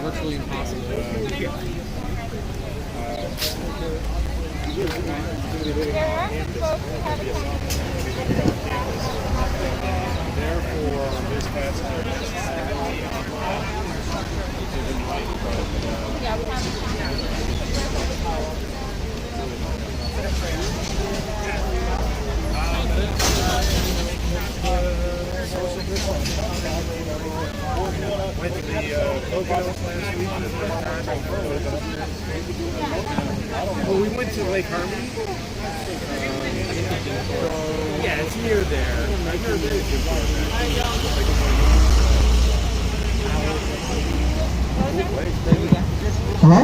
Virtually impossible. Therefore, this past went to the Courthouse last week. Oh, we went to Lake Harmony. Yeah, it's near there. Hello?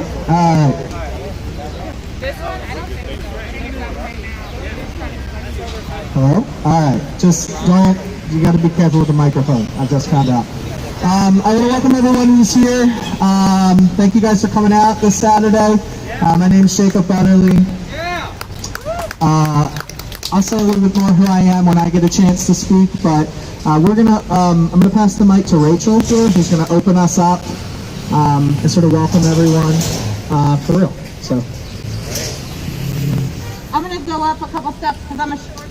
This one, I don't think Hello? Alright, just don't, you gotta be careful with the microphone. I just found out. I want to welcome everyone who's here. Thank you guys for coming out this Saturday. My name is Jacob Butterly. I'll say a little bit more who I am when I get a chance to speak, but I'm gonna pass the mic to Rachel here, who's gonna open us up and sort of welcome everyone for real. So I'm going to go up a couple steps because I'm a short.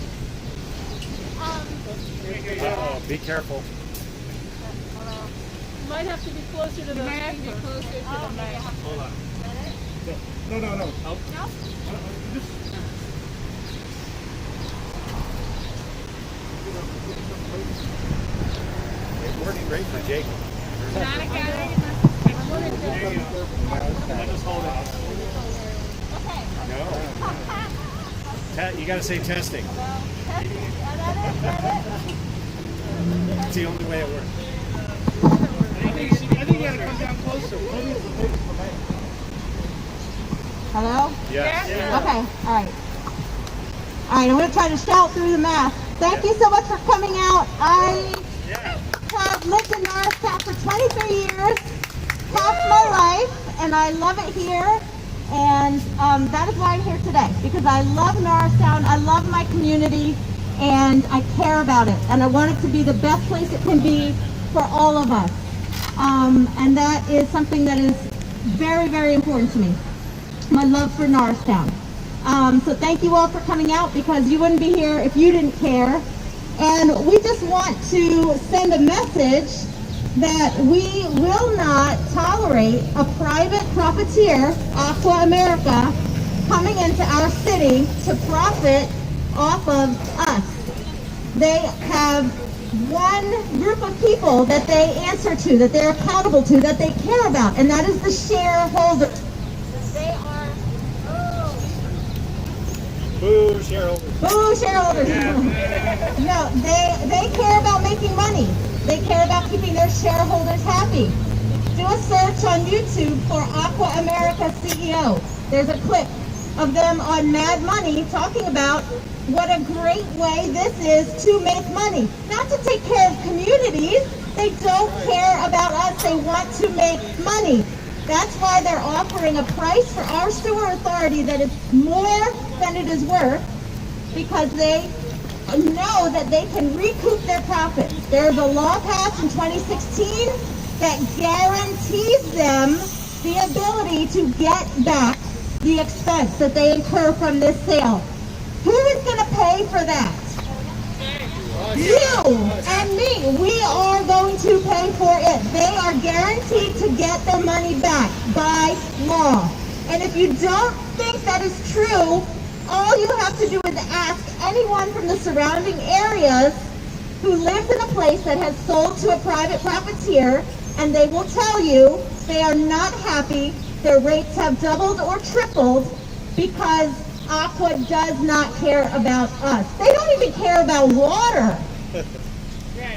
Be careful. Might have to be closer to the mic. Hold on. No. Oh. No? It worked great for Jacob. Not a gathering. I just hold it. Okay. No. You got to say testing. It's the only way it works. I think you got to come down closer. Hello? Yeah. Okay, all right. All right, I'm going to try to shout through the math. Thank you so much for coming out. I have lived in Norristown for 23 years, half my life, and I love it here. And that is why I'm here today, because I love Norristown, I love my community, and I care about it. And I want it to be the best place it can be for all of us. And that is something that is very, very important to me. My love for Norristown. So thank you all for coming out, because you wouldn't be here if you didn't care. And we just want to send a message that we will not tolerate a private profiteer, Aqua America, coming into our city to profit off of us. They have one group of people that they answer to, that they're accountable to, that they care about, and that is the shareholders. They are, Boo, shareholders. boo, shareholders. No, they care about making money. They care about keeping their shareholders happy. Do a search on YouTube for Aqua America CEO. There's a clip of them on Mad Money talking about what a great way this is to make money. Not to take care of communities. They don't care about us. They want to make money. That's why they're offering a price for our sewer authority that is more than it is worth, because they know that they can recoup their profits. There's a law passed in 2016 that guarantees them the ability to get back the expense that they incur from this sale. Who is going to pay for that? You and me. We are going to pay for it. They are guaranteed to get their money back. by law. And if you don't think that is true, all you have to do is ask anyone from the surrounding areas who lives in a place that has sold to a private profiteer, and they will tell you they are not happy. Their rates have doubled or tripled because Aqua does not care about us. They don't even care about water.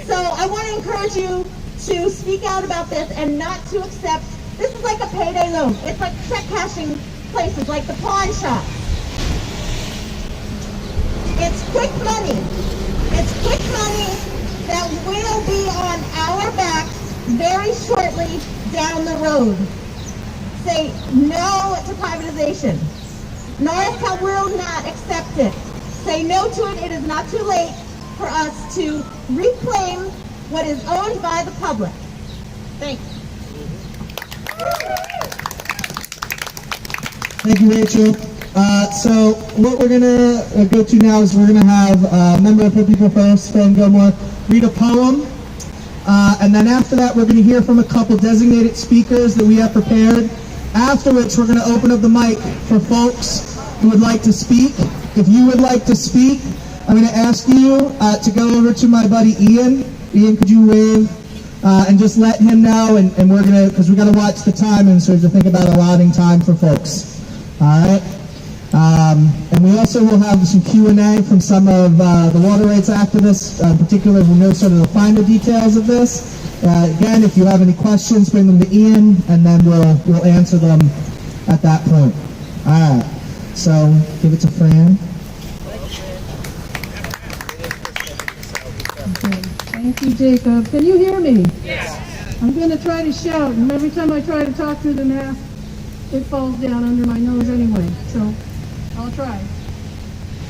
So I want to encourage you to speak out about this and not to accept. This is like a payday loan. It's like check cashing places, like the pawn shop. It's quick money. It's quick money that will be on our backs very shortly down the road. Say no to privatization. Norristown will not accept it. Say no to it. It is not too late for us to reclaim what is owned by the public. Thanks. Thank you, Rachel. So what we're gonna go to now is we're gonna have a member of Put People First, Fran Gilmore, read a poem, and then after that we're gonna hear from a couple designated speakers that we have prepared. After which we're gonna open up the mic for folks who would like to speak. If you would like to speak, I'm gonna ask you to go over to my buddy Ian. Ian, could you wave and just let him know? And we're gonna, because we gotta watch the time and sort of think about allotting time for folks. All right. And we also will have some Q&A from some of the water rights activists, in particular, who know sort of the finer details of this. Again, if you have any questions, bring them to Ian, and then we'll answer them at that point. All right. So give it to Fran. Okay. Thank you, Jacob. Can you hear me? Yes. I'm going to try to shout, and every time I try to talk through the mask, it falls down under my nose anyway. So I'll try.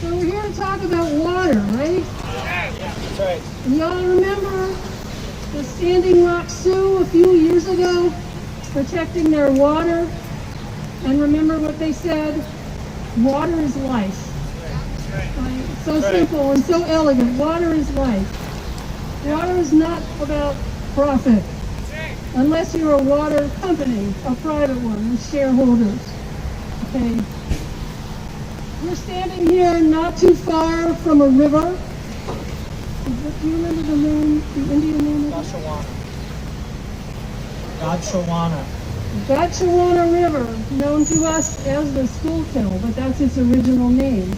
So we're here to talk about water, right? That's right. Y'all remember the Standing Rock Sioux a few years ago protecting their water? And remember what they said? Water is life. Right? So simple and so elegant. Water is life. Water is not about profit. Unless you're a water company, a private one, with shareholders. Okay. We're standing here not too far from a river. Do you remember the name, the Indian name of it? Godchawana. Godchawana River, known to us as the Schuylkill, but that's its original name.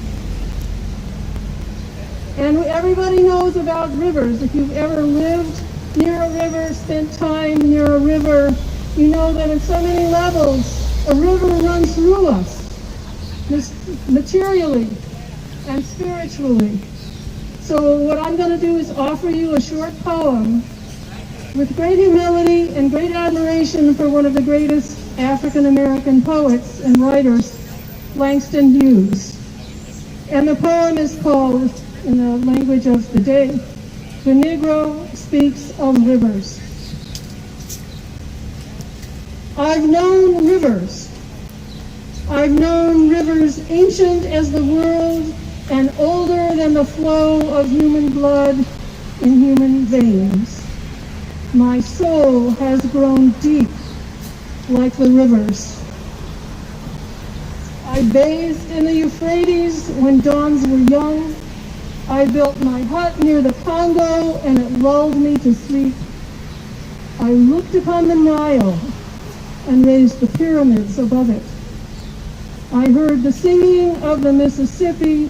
And everybody knows about rivers. If you've ever lived near a river, spent time near a river, you know that at so many levels, a river runs through us, materially and spiritually. So what I'm going to do is offer you a short poem with great humility and great admiration for one of the greatest African-American poets and writers, Langston Hughes. And the poem is called, in the language of the day, The Negro Speaks of Rivers. I've known rivers. I've known rivers ancient as the world and older than the flow of human blood in human veins. My soul has grown deep like the rivers. I bathed in the Euphrates when dawns were young. I built my hut near the Congo and it lulled me to sleep. I looked upon the Nile and raised the pyramids above it. I heard the singing of the Mississippi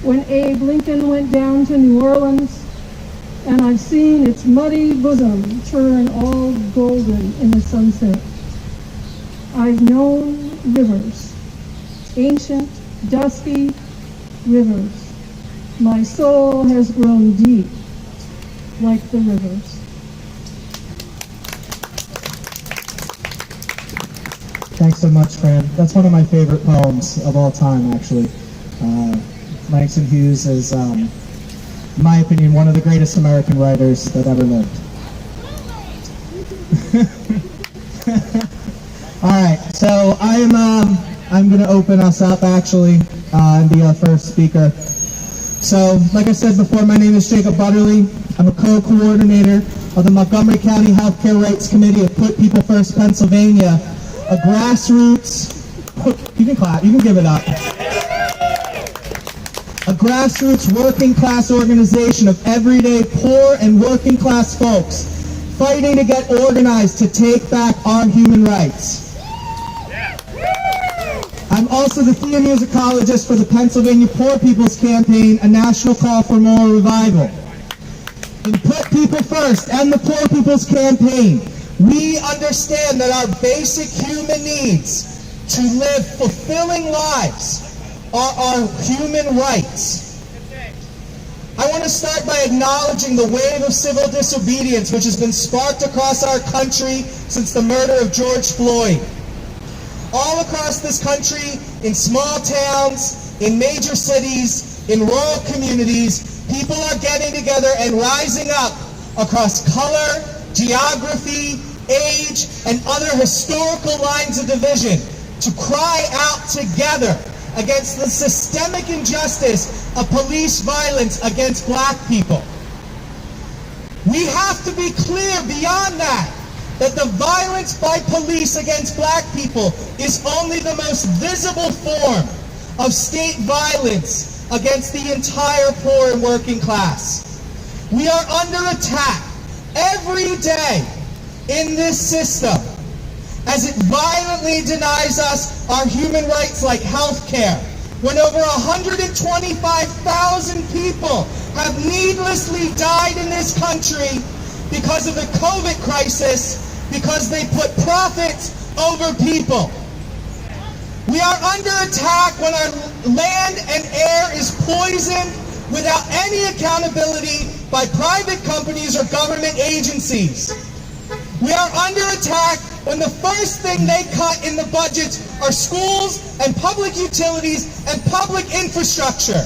when Abe Lincoln went down to New Orleans, and I've seen its muddy bosom turn all golden in the sunset. I've known rivers, ancient, dusty rivers. My soul has grown deep like the rivers. Thanks so much, Fran. That's one of my favorite poems of all time, actually. Langston Hughes is, in my opinion, one of the greatest American writers that ever lived. All right, so I'm going to open us up, actually, and be our first speaker. So, like I said before, my name is Jacob Butterly. I'm a co-coordinator of the Montgomery County Healthcare Rights Committee of Put People First, Pennsylvania. a grassroots, you can clap, you can give it up. A grassroots working class organization of everyday poor and working class folks fighting to get organized to take back our human rights. I'm also the theamusicologist for the Pennsylvania Poor People's Campaign, a national call for moral revival. In Put People First and the Poor People's Campaign, we understand that our basic human needs to live fulfilling lives are our human rights. I want to start by acknowledging the wave of civil disobedience which has been sparked across our country since the murder of George Floyd. All across this country, in small towns, in major cities, in rural communities, people are getting together and rising up across color, geography, age, and other historical lines of division to cry out together against the systemic injustice of police violence against black people. We have to be clear beyond that the violence by police against black people is only the most visible form of state violence against the entire poor and working class. We are under attack every day in this system as it violently denies us our human rights like health care, when over 125,000 people have needlessly died in this country because of the COVID crisis, because they put profits over people. We are under attack when our land and air is poisoned without any accountability by private companies or government agencies. We are under attack when the first thing they cut in the budgets are schools and public utilities and public infrastructure.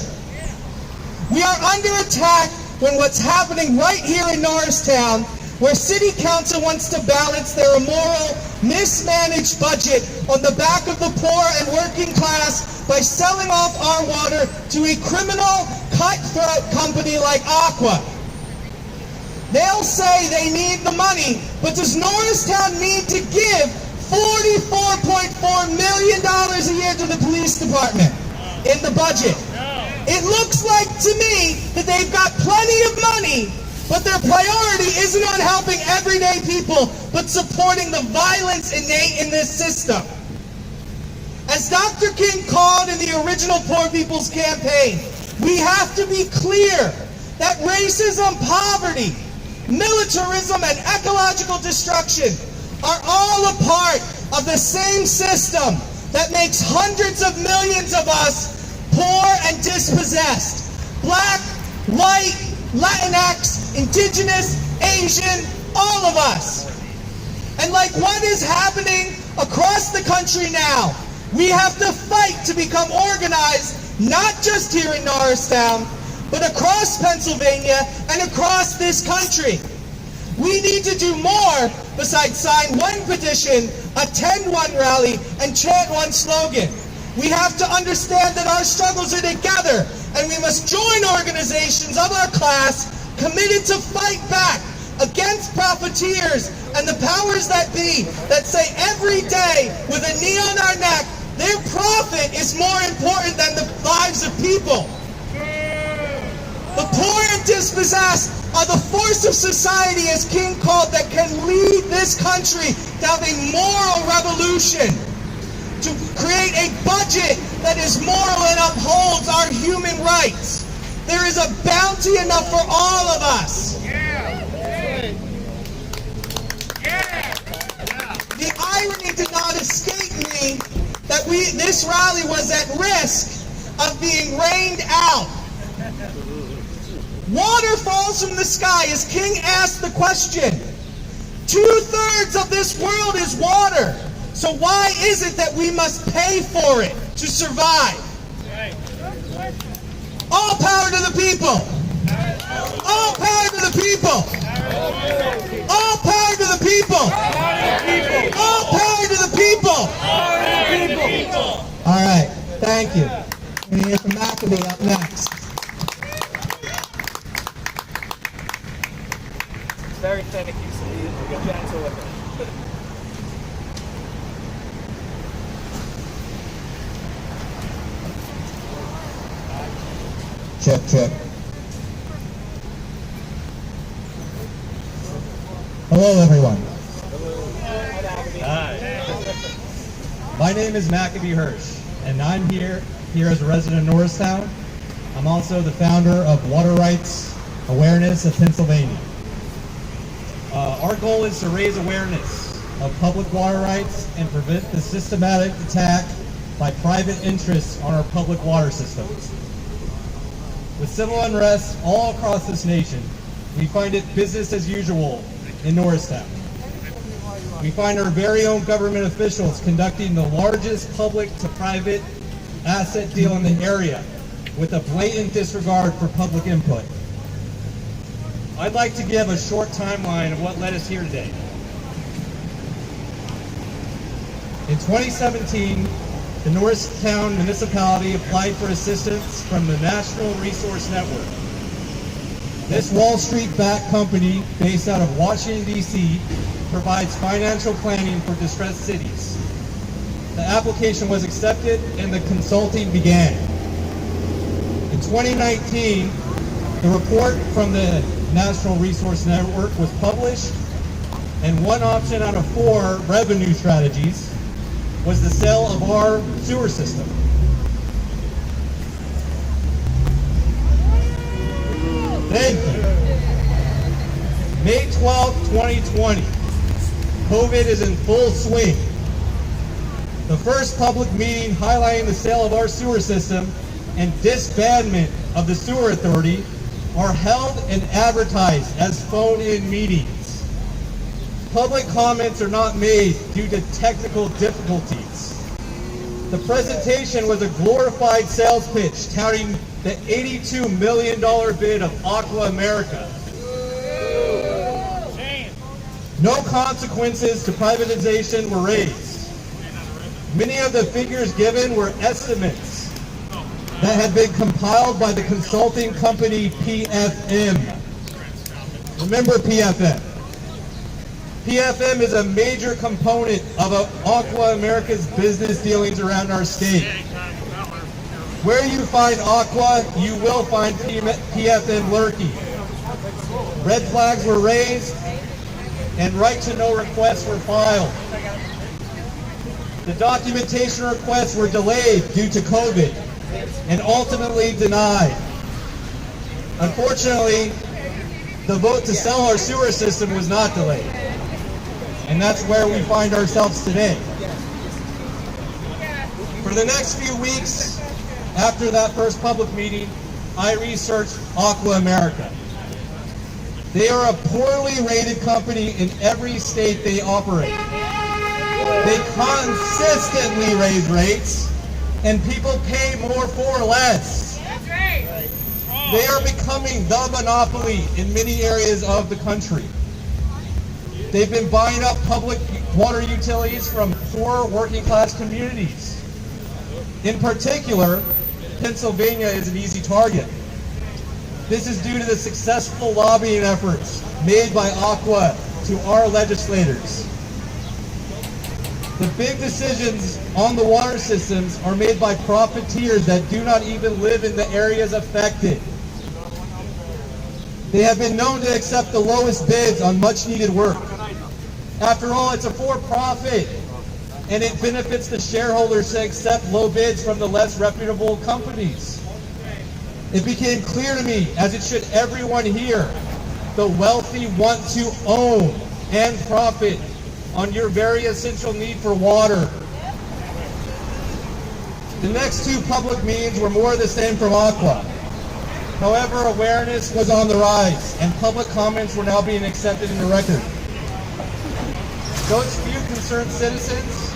We are under attack when what's happening right here in Norristown, where City Council wants to balance their immoral, mismanaged budget on the back of the poor and working class by selling off our water to a criminal, cutthroat company like Aqua. They'll say they need the money, but does Norristown need to give $44.4 million a year to the police department in the budget? It looks like to me that they've got plenty of money, but their priority isn't on helping everyday people, but supporting the violence innate in this system. As Dr. King called in the original Poor People's Campaign, we have to be clear that racism, poverty, militarism, and ecological destruction are all a part of the same system that makes hundreds of millions of us poor and dispossessed. Black, white, Latinx, indigenous, Asian, all of us. And like what is happening across the country now, we have to fight to become organized, not just here in Norristown, but across Pennsylvania and across this country. We need to do more besides sign one petition, attend one rally, and chant one slogan. We have to understand that our struggles are together, and we must join organizations of our class committed to fight back against profiteers and the powers that be that say every day with a knee on our neck, their profit is more important than the lives of people. The poor and dispossessed are the force of society, as King called, that can lead this country down a moral revolution to create a budget that is moral and upholds our human rights. There is a bounty enough for all of us. The irony did not escape me that this rally was at risk of being rained out. Water falls from the sky, as King asked the question. 2/3 of this world is water. So why is it that we must pay for it to survive? All power to the people. All power to the people. All power to the people. All power to the people. All right, thank you. We're going to hear from McAbee up next. Very finicky, so be gentle with it. Check, check. Hello, everyone. My name is Maccabee Hirsch, and I'm here as a resident of Norristown. I'm also the founder of Water Rights Awareness of Pennsylvania. Our goal is to raise awareness of public water rights and prevent the systematic attack by private interests on our public water systems. With civil unrest all across this nation, we find it business as usual in Norristown. We find our very own government officials conducting the largest public to private asset deal in the area with a blatant disregard for public input. I'd like to give a short timeline of what led us here today. In 2017, the Norristown municipality applied for assistance from the National Resource Network. This Wall Street-backed company, based out of Washington, D.C., provides financial planning for distressed cities. The application was accepted and the consulting began. In 2019, the report from the National Resource Network was published, and one option out of 4 revenue strategies was the sale of our sewer system. Thank you. May 12, 2020. COVID is in full swing. The first public meeting highlighting the sale of our sewer system and disbandment of the sewer authority are held and advertised as phone-in meetings. Public comments are not made due to technical difficulties. The presentation was a glorified sales pitch touting the $82 million bid of Aqua America. No consequences to privatization were raised. Many of the figures given were estimates that had been compiled by the consulting company PFM. Remember PFM. PFM is a major component of Aqua America's business dealings around our state. Where you find Aqua, you will find PFM lurking. Red flags were raised and right-to-know requests were filed. The documentation requests were delayed due to COVID and ultimately denied. Unfortunately, the vote to sell our sewer system was not delayed. And that's where we find ourselves today. For the next few weeks after that first public meeting, I researched Aqua America. They are a poorly rated company in every state they operate. They consistently raise rates, and people pay more for less. They are becoming the monopoly in many areas of the country. They've been buying up public water utilities from poor working class communities. In particular, Pennsylvania is an easy target. This is due to the successful lobbying efforts made by Aqua to our legislators. The big decisions on the water systems are made by profiteers that do not even live in the areas affected. They have been known to accept the lowest bids on much needed work. After all, it's a for-profit, and it benefits the shareholders to accept low bids from the less reputable companies. It became clear to me, as it should everyone here, the wealthy want to own and profit on your very essential need for water. The next 2 public meetings were more of the same from Aqua. However, awareness was on the rise, and public comments were now being accepted in the record. Those few concerned citizens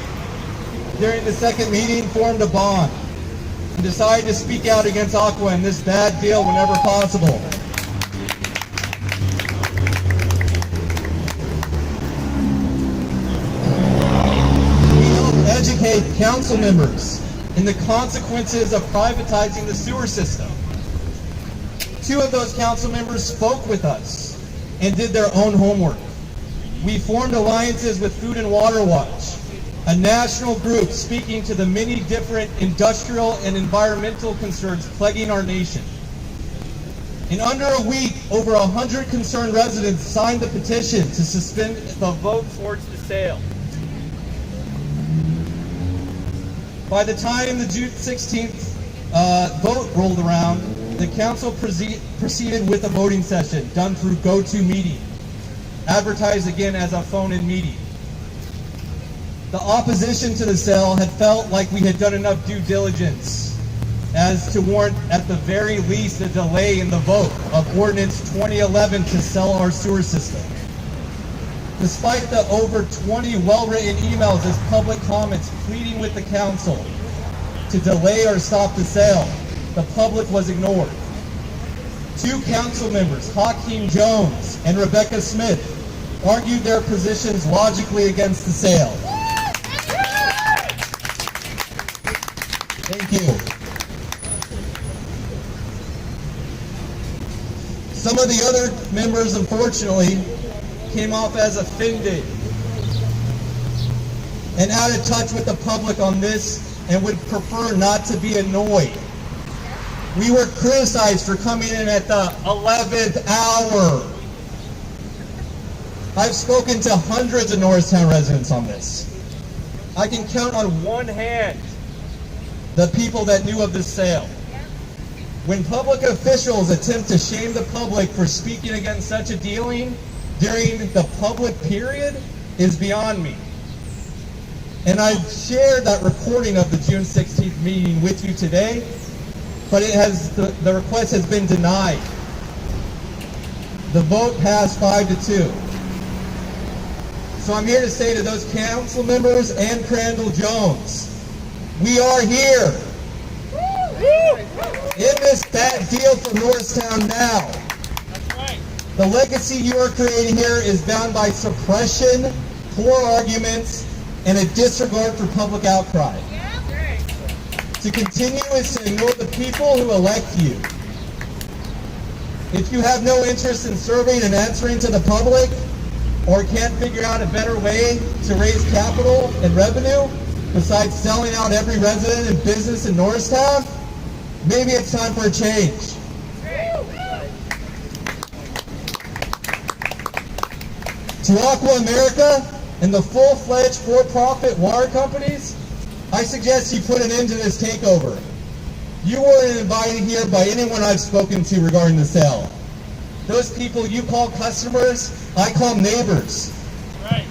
during the second meeting formed a bond and decided to speak out against Aqua in this bad deal whenever possible. We helped educate council members in the consequences of privatizing the sewer system. 2 of those council members spoke with us and did their own homework. We formed alliances with Food and Water Watch, a national group speaking to the many different industrial and environmental concerns plaguing our nation. In under a week, over 100 concerned residents signed the petition to suspend the vote towards the sale. By the time the June 16th vote rolled around, the council proceeded with a voting session done through GoToMeeting, advertised again as a phone-in meeting. The opposition to the sale had felt like we had done enough due diligence as to warrant at the very least a delay in the vote of Ordinance 2011 to sell our sewer system. Despite the over 20 well-written emails as public comments pleading with the council to delay or stop the sale, the public was ignored. Two council members, Hakeem Jones and Rebecca Smith, argued their positions logically against the sale. Thank you. Some of the other members, unfortunately, came off as offended and out of touch with the public on this and would prefer not to be annoyed. We were criticized for coming in at the 11th hour. I've spoken to hundreds of Norristown residents on this. I can count on one hand the people that knew of this sale. When public officials attempt to shame the public for speaking against such a dealing during the public period is beyond me. And I've shared that recording of the June 16th meeting with you today, but the request has been denied. The vote passed 5-2. So I'm here to say to those council members and Crandall Jones, we are here. In this bad deal for Norristown now. That's right. The legacy you are creating here is bound by suppression, poor arguments, and a disregard for public outcry. To continue is to ignore the people who elect you. If you have no interest in serving and answering to the public, or can't figure out a better way to raise capital and revenue besides selling out every resident and business in Norristown, maybe it's time for a change. To Aqua America and the full-fledged for-profit water companies, I suggest you put an end to this takeover. You weren't invited here by anyone I've spoken to regarding the sale. Those people you call customers, I call neighbors. Right.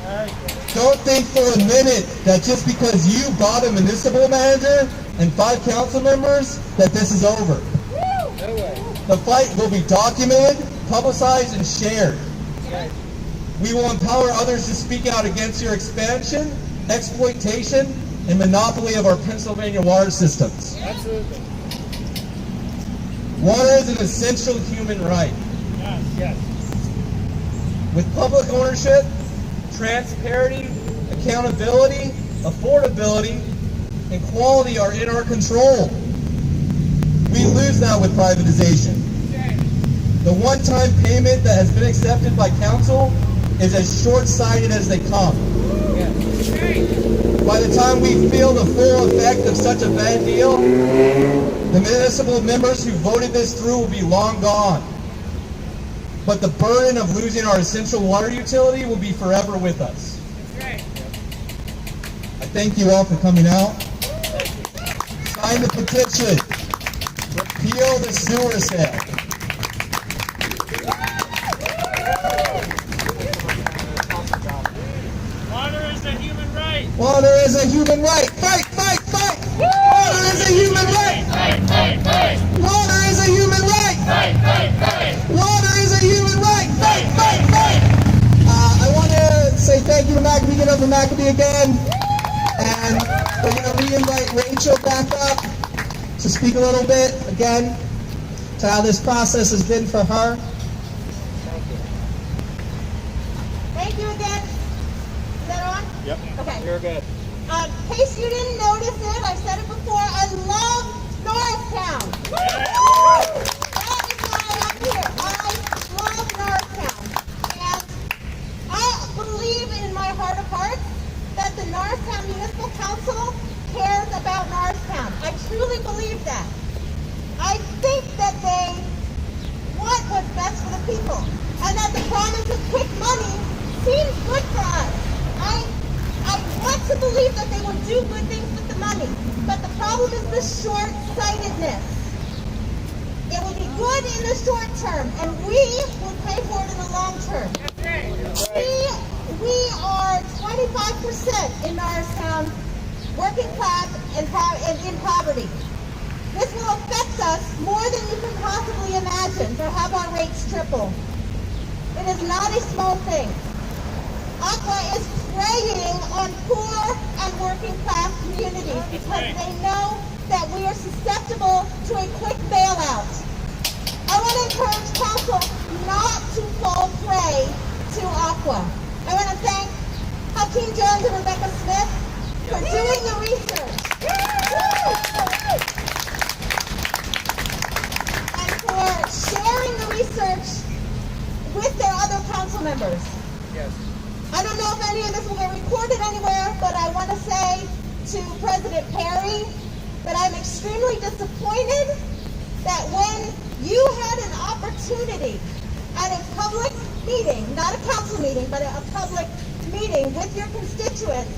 Don't think for a minute that just because you bought a municipal manager and 5 council members, that this is over. No way. The fight will be documented, publicized, and shared. Right. We will empower others to speak out against your expansion, exploitation, and monopoly of our Pennsylvania water systems. Absolutely. Water is an essential human right. Yes. With public ownership, transparency, accountability, affordability, and quality are in our control. We lose that with privatization. The one-time payment that has been accepted by council is as short-sighted as they come. By the time we feel the full effect of such a bad deal, the municipal members who voted this through will be long gone. But the burden of losing our essential water utility will be forever with us. I thank you all for coming out. Sign the petition. Repeal the sewer sale. Water is a human right. Water is a human right. Fight, fight, fight! Water is a human right! Water is a human right! Water is a human right! I want to say thank you to Maccabee. Get over Maccabee again. And we're going to re-invite Rachel back up to speak a little bit again to how this process has been for her. Thank you again. Is that on? Yep. Okay. You're good. In case you didn't notice it, I've said it before, I love Norristown. That is why I'm here. I love Norristown. And I believe in my heart of hearts that the Norristown Municipal Council cares about Norristown. I truly believe that. I think that they want believe that they will do good things with the money, but the problem is the short-sightedness. It will be good in the short term, and we will pay for it in the long term. We are 25% in Norristown, working class and in poverty. This will affect us more than you can possibly imagine to have our rates triple. It is not a small thing. Aqua is preying on poor and working class communities because they know that we are susceptible to a quick bailout. I want to encourage council not to fall prey to Aqua. I want to thank Hakeem Jones and Rebecca Smith for doing the research and for sharing the research with their other council members. Yes. I don't know if any of this will get recorded anywhere, but I want to say to President Perry that I'm extremely disappointed that when you had an opportunity at a public meeting, not a council meeting, but a public meeting with your constituents,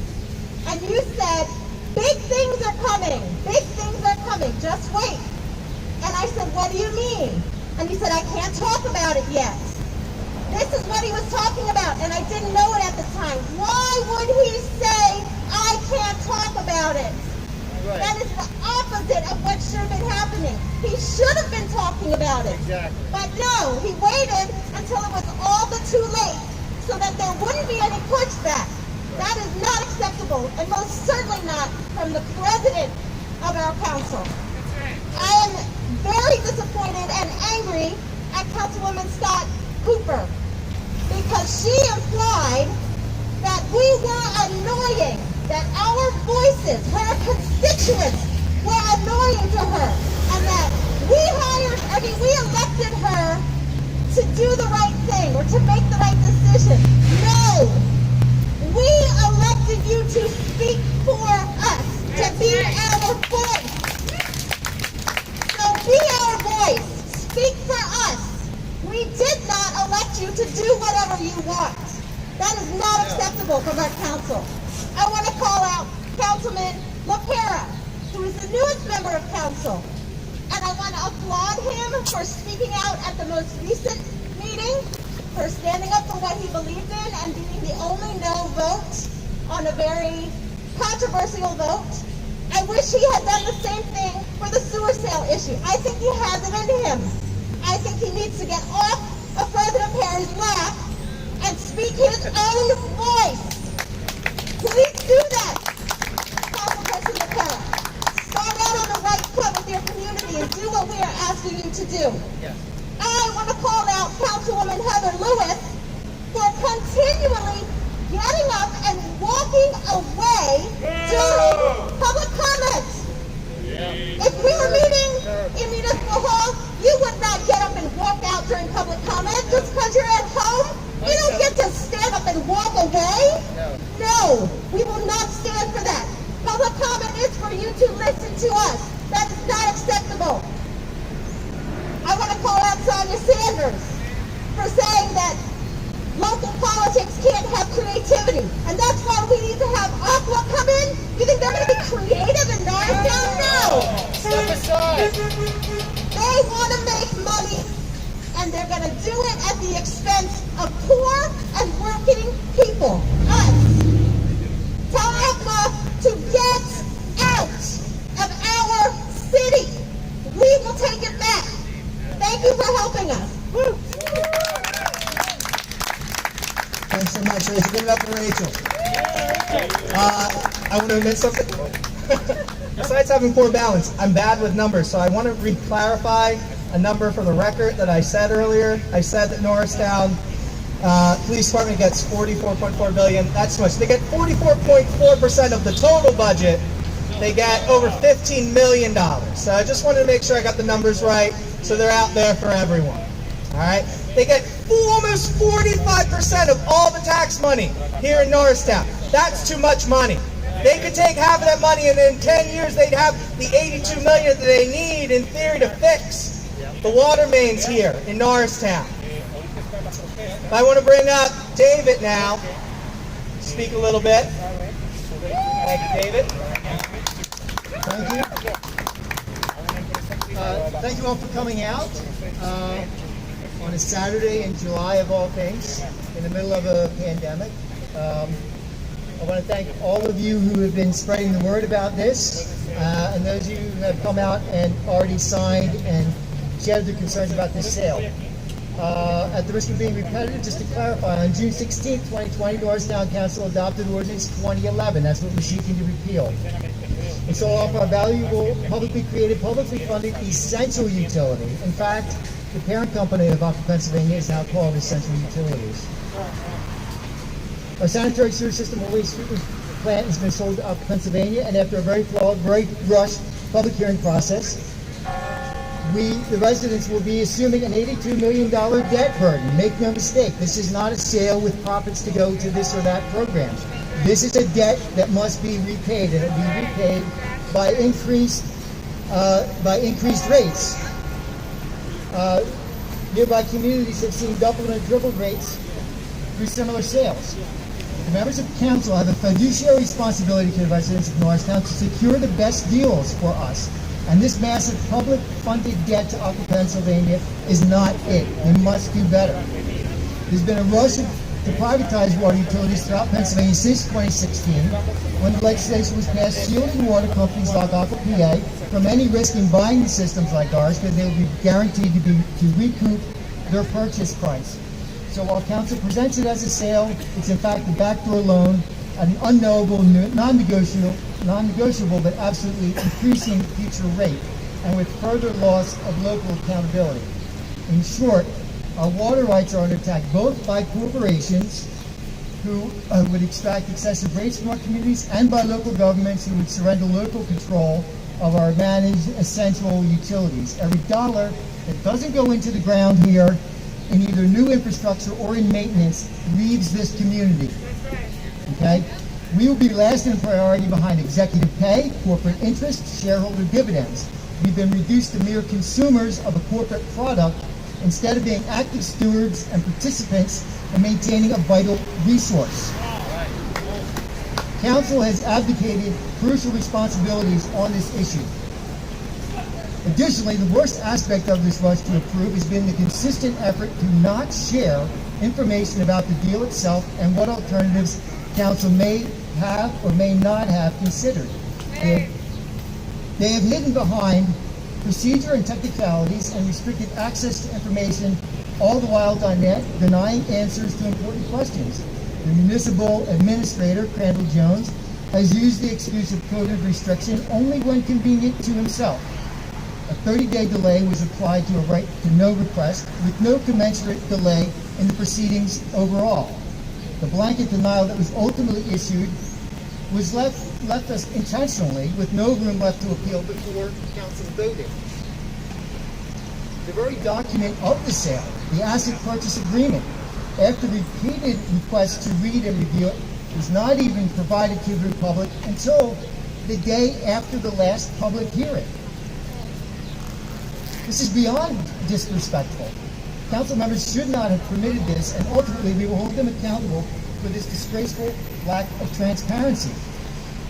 and you said, big things are coming, just wait. And I said, what do you mean? And he said, I can't talk about it yet. This is what he was talking about, and I didn't know it at the time. Why would he say, I can't talk about it? Right. That is the opposite of what should have been happening. He should have been talking about it. Exactly. But no, he waited until it was all but too late so that there wouldn't be any pushback. That is not acceptable, and most certainly not from the president of our council. I am very disappointed and angry at Councilwoman Scott Cooper because she implied that we were annoying, that our voices, her constituents were annoying to her, and that we elected her to do the right thing or to make the right decision. No! We elected you to speak for us, to be our voice. So be our voice. Speak for us. We did not elect you to do whatever you want. That is not acceptable from our council. I want to call out Councilman LaPera, who is the newest member of council. And I want to applaud him for speaking out at the most recent meeting, for standing up for what he believed in and being the only no vote on a very controversial vote. I wish he had done the same thing for the sewer sale issue. I think he has it in him. I think he needs to get off of President Perry's lap and speak his own voice. Please do that, Councilperson McKenna. Start out on the right foot with your community and do what we are asking you to do. Yes. I want to call out Councilwoman Heather Lewis for continually getting up and walking away during public comment. If we were meeting in Municipal Hall, you would not get up and walk out during public comment just because you're at home. You don't get to stand up and walk away. No, we will not stand for that. Public comment is for you to listen to us. That is not acceptable. I want to call out Sonia Sanders for saying that local politics can't have creativity. And that's why we need to have Aqua come in. You think they're going to be creative in Norristown? No. Step aside. They want to make money, and they're going to do it at the expense of poor and working people. Us. Tell Aqua to get out of our city. We will take it back. Thank you for helping us. Woo. Thanks so much, Rachel. Give it up for Rachel. I want to admit something. Besides having poor balance, I'm bad with numbers, so I want to re-clarify a number for the record that I said earlier. I said that Norristown Police Department gets $44.4 billion. That's too much. They get 44.4% of the total budget. They get over $15 million. So I just wanted to make sure I got the numbers right, so they're out there for everyone. All right? They get almost 45% of all the tax money here in Norristown. That's too much money. They could take half of that money, and in 10 years they'd have the $82 million that they need, in theory, to fix the water mains here in Norristown. I want to bring up David now, speak a little bit. Thank you, David. Thank you. Thank you all for coming out on a Saturday in July of all things, in the middle of a pandemic. I want to thank all of you who have been spreading the word about this, and those of you who have come out and already signed and shared their concerns about this sale. At the risk of being repetitive, just to clarify, on June 16, 2020, Norristown Council adopted Ordinance 2011. That's what we're seeking to repeal. And so off our valuable, publicly created, publicly funded, essential utility. In fact, the parent company of Aqua, Pennsylvania is now called Essential Utilities. Our sanitary sewer system and waste treatment plant has been sold to Aqua, Pennsylvania, and after a very flawed, very rushed public hearing process, the residents will be assuming an $82 million debt burden. Make no mistake, this is not a sale with profits to go to this or that program. This is a debt that must be repaid, and it will be repaid by increased rates. Nearby communities have seen doubled and tripled rates through similar sales. The members of council have a fiduciary responsibility to the residents of Norristown to secure the best deals for us. And this massive public-funded debt to Aqua, Pennsylvania is not it. We must do better. There's been a rush to privatize water utilities throughout Pennsylvania since 2016, when the legislation was passed shielding water companies like Aqua PA from any risk in buying the systems like ours, because they will be guaranteed to recoup their purchase price. So while council presents it as a sale, it's in fact a backdoor loan at an unknowable, non-negotiable, but absolutely increasing future rate, and with further loss of local accountability. In short, our water rights are under attack both by corporations who would extract excessive rates from our communities, and by local governments who would surrender local control of our managed essential utilities. Every dollar that doesn't go into the ground here in either new infrastructure or in maintenance leaves this community. Okay? We will be last in priority behind executive pay, corporate interest, shareholder dividends. We've been reduced to mere consumers of a corporate product instead of being active stewards and participants in maintaining a vital resource. Council has abdicated crucial responsibilities on this issue. Additionally, the worst aspect of this rush to approve has been the consistent effort to not share information about the deal itself and what alternatives council may have or may not have considered. They have hidden behind procedure and technicalities and restricted access to information, all the while denying answers to important questions. The municipal administrator, Crandall Jones, has used the excuse of COVID restriction only when convenient to himself. A 30-day delay was applied to a right to know request, with no commensurate delay in the proceedings overall. The blanket denial that was ultimately issued was left us intentionally with no room left to appeal before council voted. The very document of the sale, the asset purchase agreement, after repeated requests to read and review it, was not even provided to the public until the day after the last public hearing. This is beyond disrespectful. Council members should not have permitted this, and ultimately we will hold them accountable for this disgraceful lack of transparency.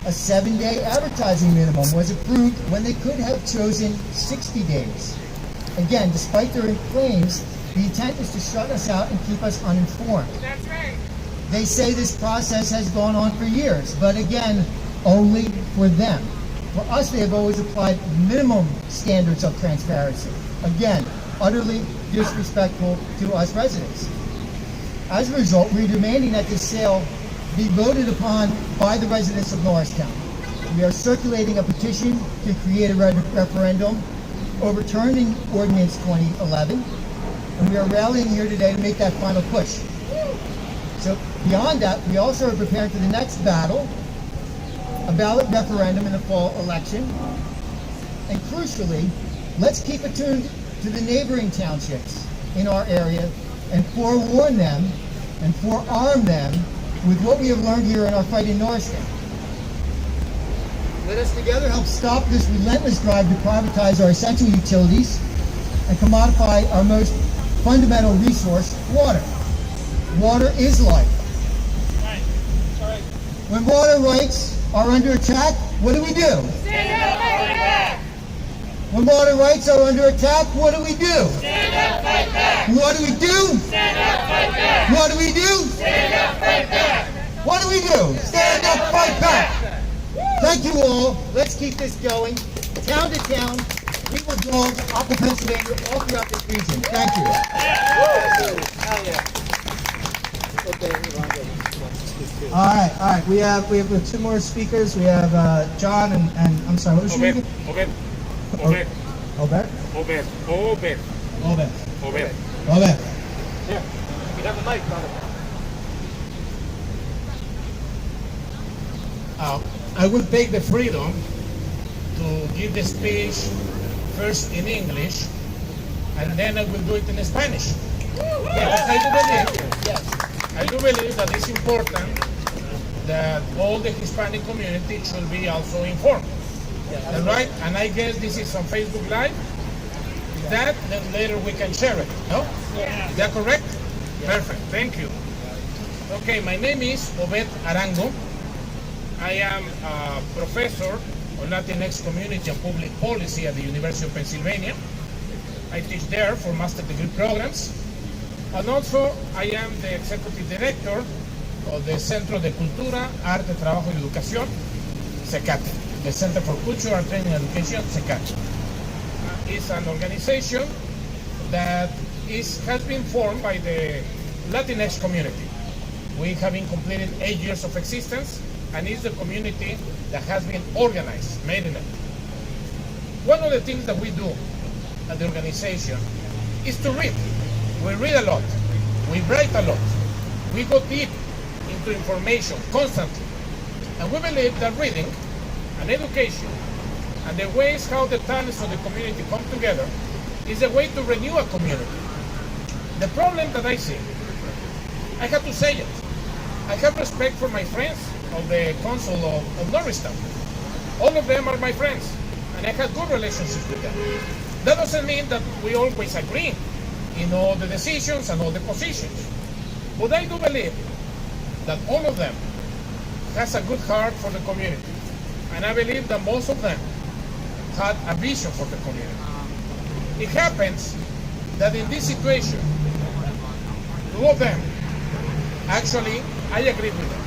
A 7-day advertising minimum was approved when they could have chosen 60 days. Again, despite their claims, the intent is to shut us out and keep us uninformed. That's right. They say this process has gone on for years, but again, only for them. For us, they have always applied minimum standards of transparency. Again, utterly disrespectful to us residents. As a result, we're demanding that this sale be voted upon by the residents of Norristown. We are circulating a petition to create a referendum overturning Ordinance 2011, and we are rallying here today to make that final push. So beyond that, we also are preparing for the next battle, a ballot referendum in the fall election. And crucially, let's keep attuned to the neighboring townships in our area and forewarn them and forearm them with what we have learned here in our fight in Norristown. Let us together help stop this relentless drive to privatize our essential utilities and commodify our most fundamental resource, water. Water is life. When water rights are under attack, what do we do? Stand up, fight back. When water rights are under attack, what do we do? Stand up, fight back. What do we do? Stand up, fight back. What do we do? Stand up, fight back. What do we do? Stand up, fight back. Thank you all. Let's keep this going. Town to town, we will build Aqua, Pennsylvania, all throughout this region. Thank you. All right. We have two more speakers. We have John and I'm sorry, what was your name? Obed. Obed. Obed. Obed. Obed. Here, You got the mic, brother. I will take the freedom to give the speech first in English, and then I will do it in Spanish. Because I do believe that it's important that all the Hispanic community should be also informed. That's right? And I guess this is on Facebook Live. That, then later we can share it, no? Is that correct? Perfect, thank you. Okay, my name is Obed Arango. I am a professor of Latinx Community and Public Policy at the University of Pennsylvania. I teach there for master degree programs. And also, I am the executive director of the Centro de Cultura, Arte, Trabajo y Educación, CECAT, the Center for Culture, Art, Training and Education, CECAT. It's an organization that has been formed by the Latinx community. We have been completed 8 years of existence, and it's the community that has been organized, made in it. One of the things that we do at the organization is to read. We read a lot, we write a lot, we go deep into information constantly, and we believe that reading and education and the ways how the talents of the community come together is a way to renew a community. The problem that I see, I have to say it, I have respect for my friends of the Council of Norristown. All of them are my friends, and I have good relationships with them. That doesn't mean that we always agree in all the decisions and all the positions. But I do believe that all of them has a good heart for the community. And I believe that most of them had a vision for the community. It happens that in this situation, two of them, actually, I agree with them.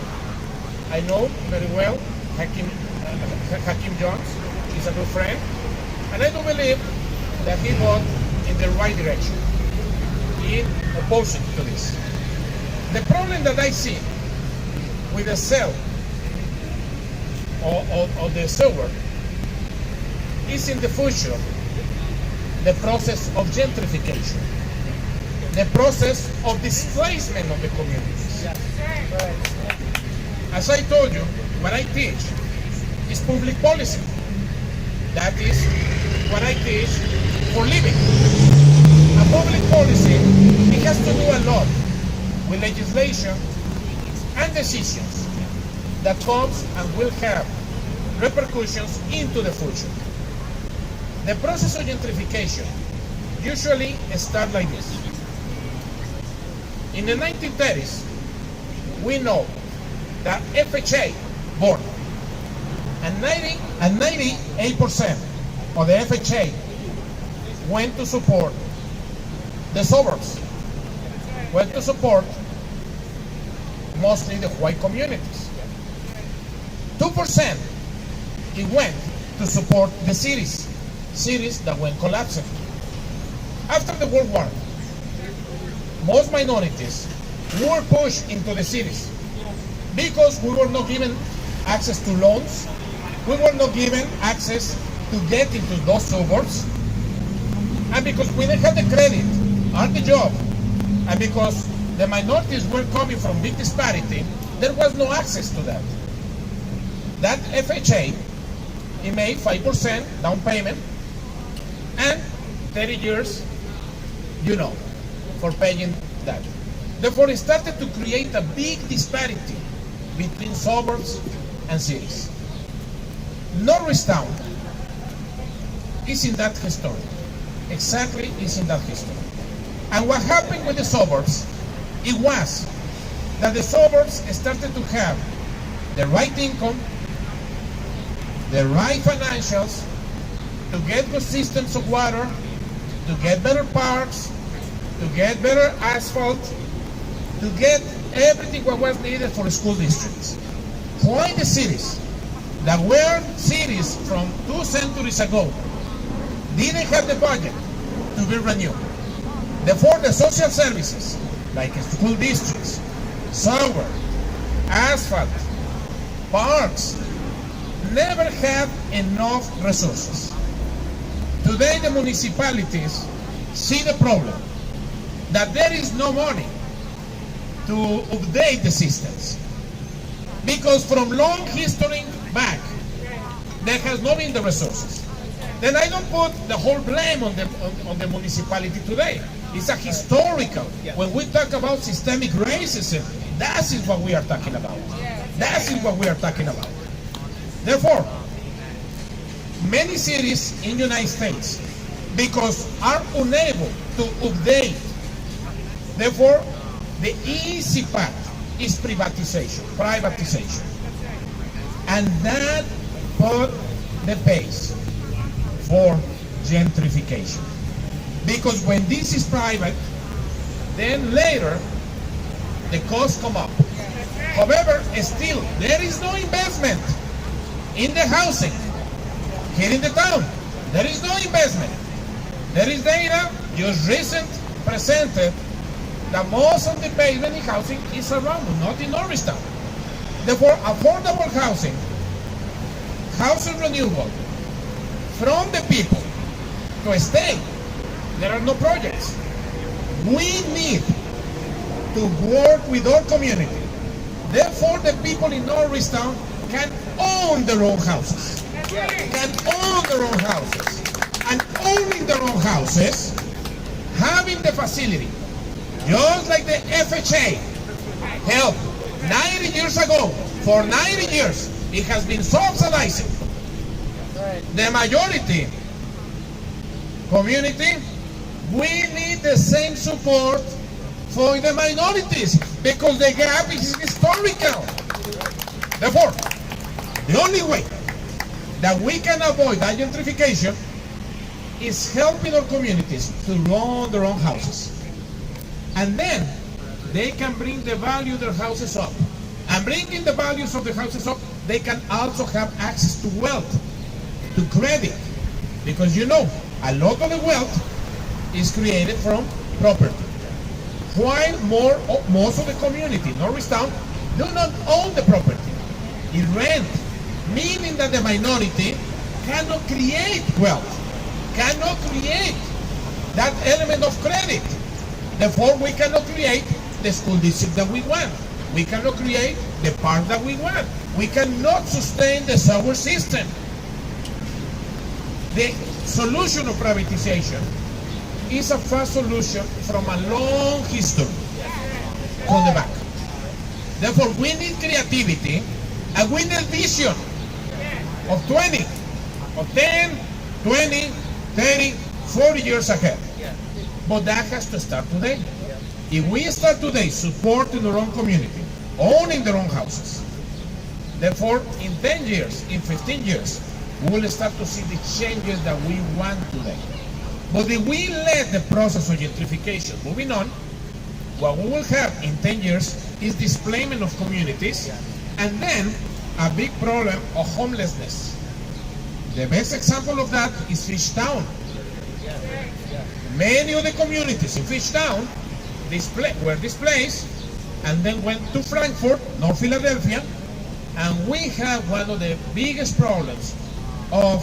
I know very well Hakim Jones. He's a good friend. And I do believe that he got in the right direction in opposing to this. The problem that I see with the sale of the sewer is in the future the process of gentrification, the process of displacement of the communities. As I told you, what I teach is public policy. That is what I teach for living. A public policy, it has to do a lot with legislation and decisions that comes and will have repercussions into the future. The process of gentrification usually starts like this. In the 1930s, we know that FHA born, and 98% of the FHA went to support the suburbs, went to support mostly the white communities. 2% it went to support the cities that went collapsing. After the World War, most minorities were pushed into the cities because we were not given access to loans, we were not given access to get into those suburbs, and because we didn't have the credit or the job, and because the minorities were coming from big disparity, there was no access to that. That FHA, it made 5% down payment, and 30 years, for paying that. Therefore, it started to create a big disparity between suburbs and cities. Norristown is in that history. Exactly is in that history. And what happened with the suburbs, it was that the suburbs started to have the right income, the right financials to get good systems of water, to get better parks, to get better asphalt, to get everything what was needed for school districts. Why the cities that were cities from 2 centuries ago didn't have the budget to be renewed? Therefore, the social services, like school districts, sewer, asphalt, parks, never had enough resources. Today, the municipalities see the problem that there is no money to update the systems. Because from long history back, there has not been the resources. Then I don't put the whole blame on the municipality today. It's a historical. When we talk about systemic racism, that is what we are talking about. That is what we are talking about. Therefore, many cities in the United States, because are unable to update, therefore, the easy path is privatization. And that put the pace for gentrification. Because when this is private, then later the costs come up. However, still, there is no investment in the housing. Here in the town, there is no investment. There is data just recent presented that most of the investment in housing is around, not in Norristown. Therefore, affordable housing renewal from the people to stay. There are no projects. We need to work with our community. Therefore, the people in Norristown can own their own houses. And owning their own houses, having the facility, just like the FHA helped 90 years ago. For 90 years, it has been subsidizing the majority community. We need the same support for the minorities because the gap is historical. Therefore, the only way that we can avoid that gentrification is helping our communities to run their own houses. And then they can bring the value of their houses up. And bringing the values of the houses up, they can also have access to wealth, to credit. Because you know, a lot of the wealth is created from property. While most of the community, Norristown, do not own the property. It rent, meaning that the minority cannot create wealth, cannot create that element of credit. Therefore, we cannot create the school district that we want. We cannot create the park that we want. We cannot sustain the sewer system. The solution of privatization is a fast solution from a long history on the back. Therefore, we need creativity and we need vision of 20, of 10, 20, 30, 40 years ahead. But that has to start today. If we start today supporting our own community, owning their own houses, therefore in 10 years, in 15 years, we will start to see the changes that we want today. But if we let the process of gentrification moving on, what we will have in 10 years is displacement of communities and then a big problem of homelessness. The best example of that is Fishtown. Many of the communities in Fishtown were displaced and then went to Frankfurt, North Philadelphia, and we have one of the biggest problems of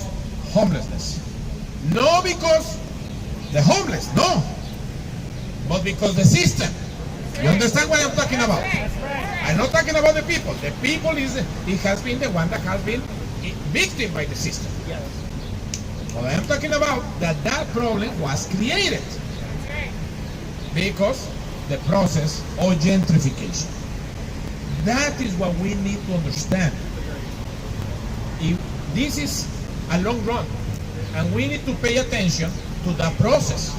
homelessness. Not because the homeless, no, but because the system. You understand what I'm talking about? I'm not talking about the people. The people has been the one that has been victim by the system. What I'm talking about that problem was created because the process of gentrification. That is what we need to understand. This is a long run, and we need to pay attention to that process.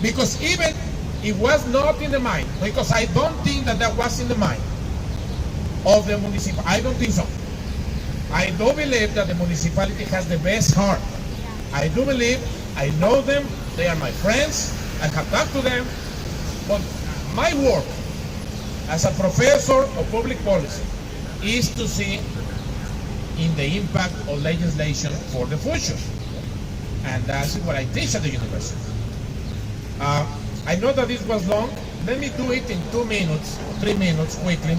Because even it was not in the mind, because I don't think that was in the mind of the municipal. I don't think so. I do believe that the municipality has the best heart. I do believe, I know them, they are my friends, I have talked to them, but my work as a professor of public policy is to see in the impact of legislation for the future. And that's what I teach at the university. I know that this was long. Let me do it in 2 minutes, 3 minutes quickly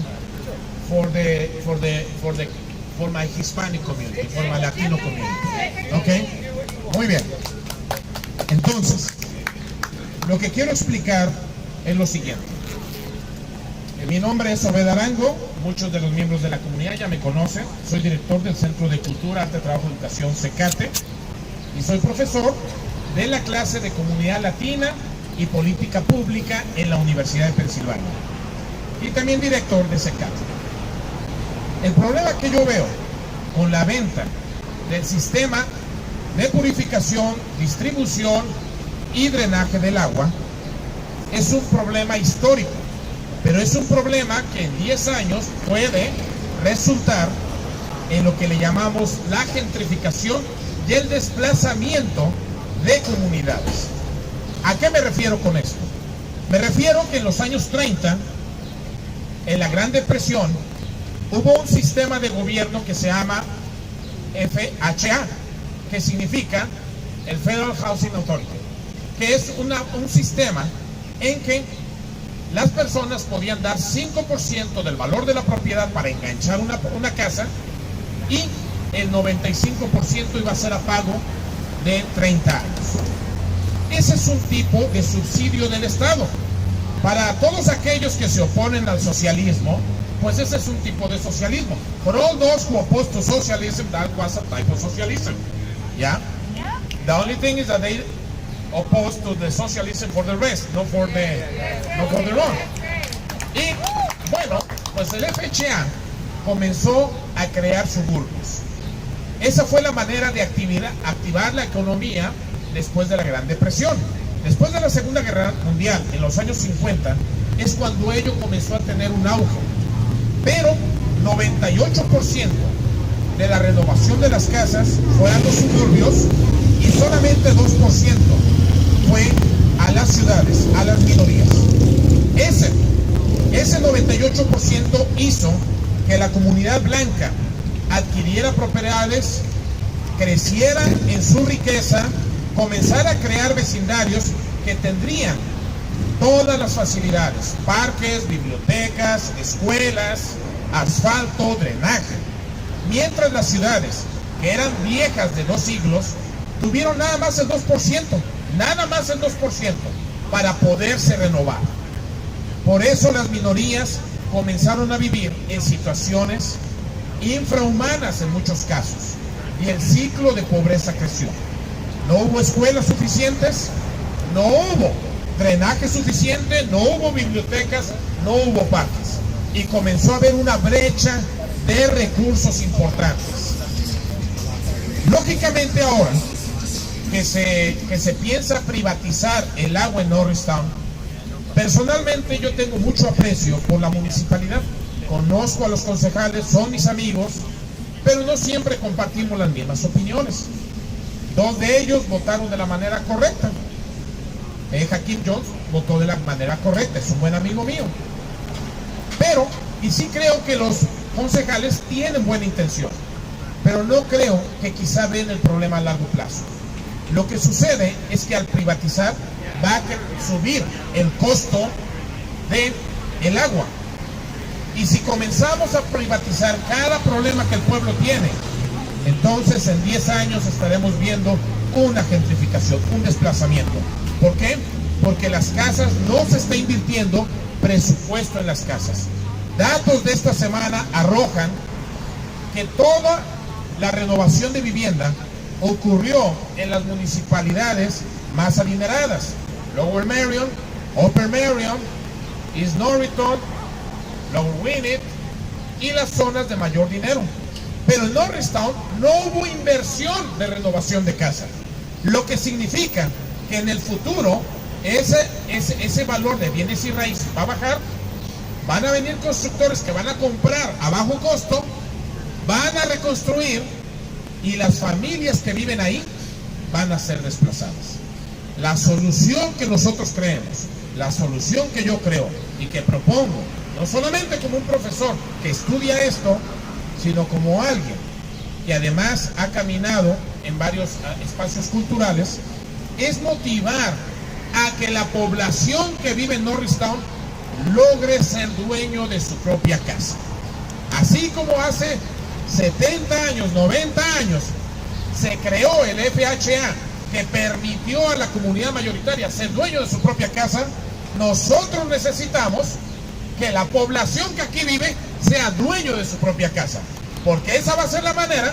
for my Hispanic community, for my Latino community. ¿Ok? Muy bien. Entonces, lo que quiero explicar es lo siguiente. Mi nombre es Obed Arango, muchos de los miembros de la comunidad ya me conocen. Soy director del Centro de Cultura, Arte, Trabajo y Educación, CECATE, y soy profesor de la clase de Comunidad Latina y Política Pública en la Universidad de Pensilvania. Y también director de CECATE. El problema que yo veo con la venta del sistema de purificación, distribución y drenaje del agua es un problema histórico, pero es un problema que en 10 años puede resultar en lo que le llamamos la gentrificación y el desplazamiento de comunidades. ¿A qué me refiero con esto? Me refiero que en los años 30, en la Gran Depresión, hubo un sistema de gobierno que se llama FHA, que significa el Federal Housing Authority, que es un sistema en que las personas podían dar 5% del valor de la propiedad para enganchar una casa y el 95% iba a ser a pago de 30 años. Ese es un tipo de subsidio del Estado. Para todos aquellos que se oponen al socialismo, pues ese es un tipo de socialismo. For all those who oppose to socialism, that was a type of socialism. Yeah? The only thing is that they oppose to the socialism for the rest, not for their own. Y bueno, pues el FHA comenzó a crear suburbios. Esa fue la manera de activar la economía después de la Gran Depresión. Después de la Segunda Guerra Mundial, en los años 50, es cuando ello comenzó a tener un auge. Pero 98% de la renovación de las casas fue a los suburbios y solamente 2% fue a las ciudades, a las minorías. Ese 98% hizo que la comunidad blanca adquiriera propiedades, creciera en su riqueza, comenzara a crear vecindarios que tendrían todas las facilidades: parques, bibliotecas, escuelas, asfalto, drenaje. Mientras las ciudades, que eran viejas de 2 siglos, tuvieron nada más el 2%, para poderse renovar. Por eso las minorías comenzaron a vivir en situaciones infrahumanas en muchos casos, y el ciclo de pobreza creció. No hubo escuelas suficientes, no hubo drenaje suficiente, no hubo bibliotecas, no hubo parques, y comenzó a haber una brecha de recursos importantes. Lógicamente ahora que se piensa privatizar el agua en Norristown, personalmente yo tengo mucho aprecio por la municipalidad. Conozco a los concejales, son mis amigos, pero no siempre compartimos las mismas opiniones. 2 de ellos votaron de la manera correcta. Hakeem Jones votó de la manera correcta, es un buen amigo mío. Pero, y sí creo que los concejales tienen buena intención, pero no creo que quizá ven el problema a largo plazo. Lo que sucede es que al privatizar va a subir el costo del agua. Y si comenzamos a privatizar cada problema que el pueblo tiene, entonces en 10 años estaremos viendo una gentrificación, un desplazamiento. ¿Por qué? Porque las casas, no se está invirtiendo presupuesto en las casas. Datos de esta semana arrojan que toda la renovación de vivienda ocurrió en las municipalidades más adineradas: Lower Merion, Upper Merion, East Norristown, Lower Winnet y las zonas de mayor dinero. Pero en Norristown no hubo inversión de renovación de casa, lo que significa que en el futuro ese valor de bienes y raíces va a bajar. Van a venir constructores que van a comprar a bajo costo van a reconstruir y las familias que viven ahí van a ser desplazadas. La solución que nosotros creemos, la solución que yo creo y que propongo, no solamente como un profesor que estudia esto, sino como alguien que además ha caminado en varios espacios culturales, es motivar a que la población que vive en Norristown logre ser dueño de su propia casa. Así como hace 70 años, 90 años, se creó el FHA que permitió a la comunidad mayoritaria ser dueño de su propia casa, nosotros necesitamos que la población que aquí vive sea dueño de su propia casa, porque esa va a ser la manera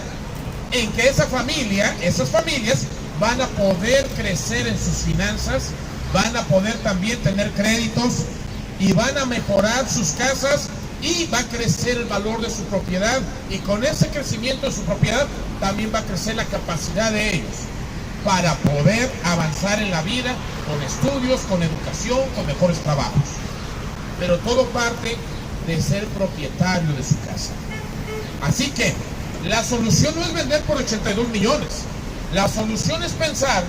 en que esas familias van a poder crecer en sus finanzas, van a poder también tener créditos y van a mejorar sus casas y va a crecer el valor de su propiedad, y con ese crecimiento de su propiedad también va a crecer la capacidad de ellos para poder avanzar en la vida con estudios, con educación, con mejores trabajos. Pero todo parte de ser propietario de su casa. Así que la solución no es vender por 82 millones. La solución es pensar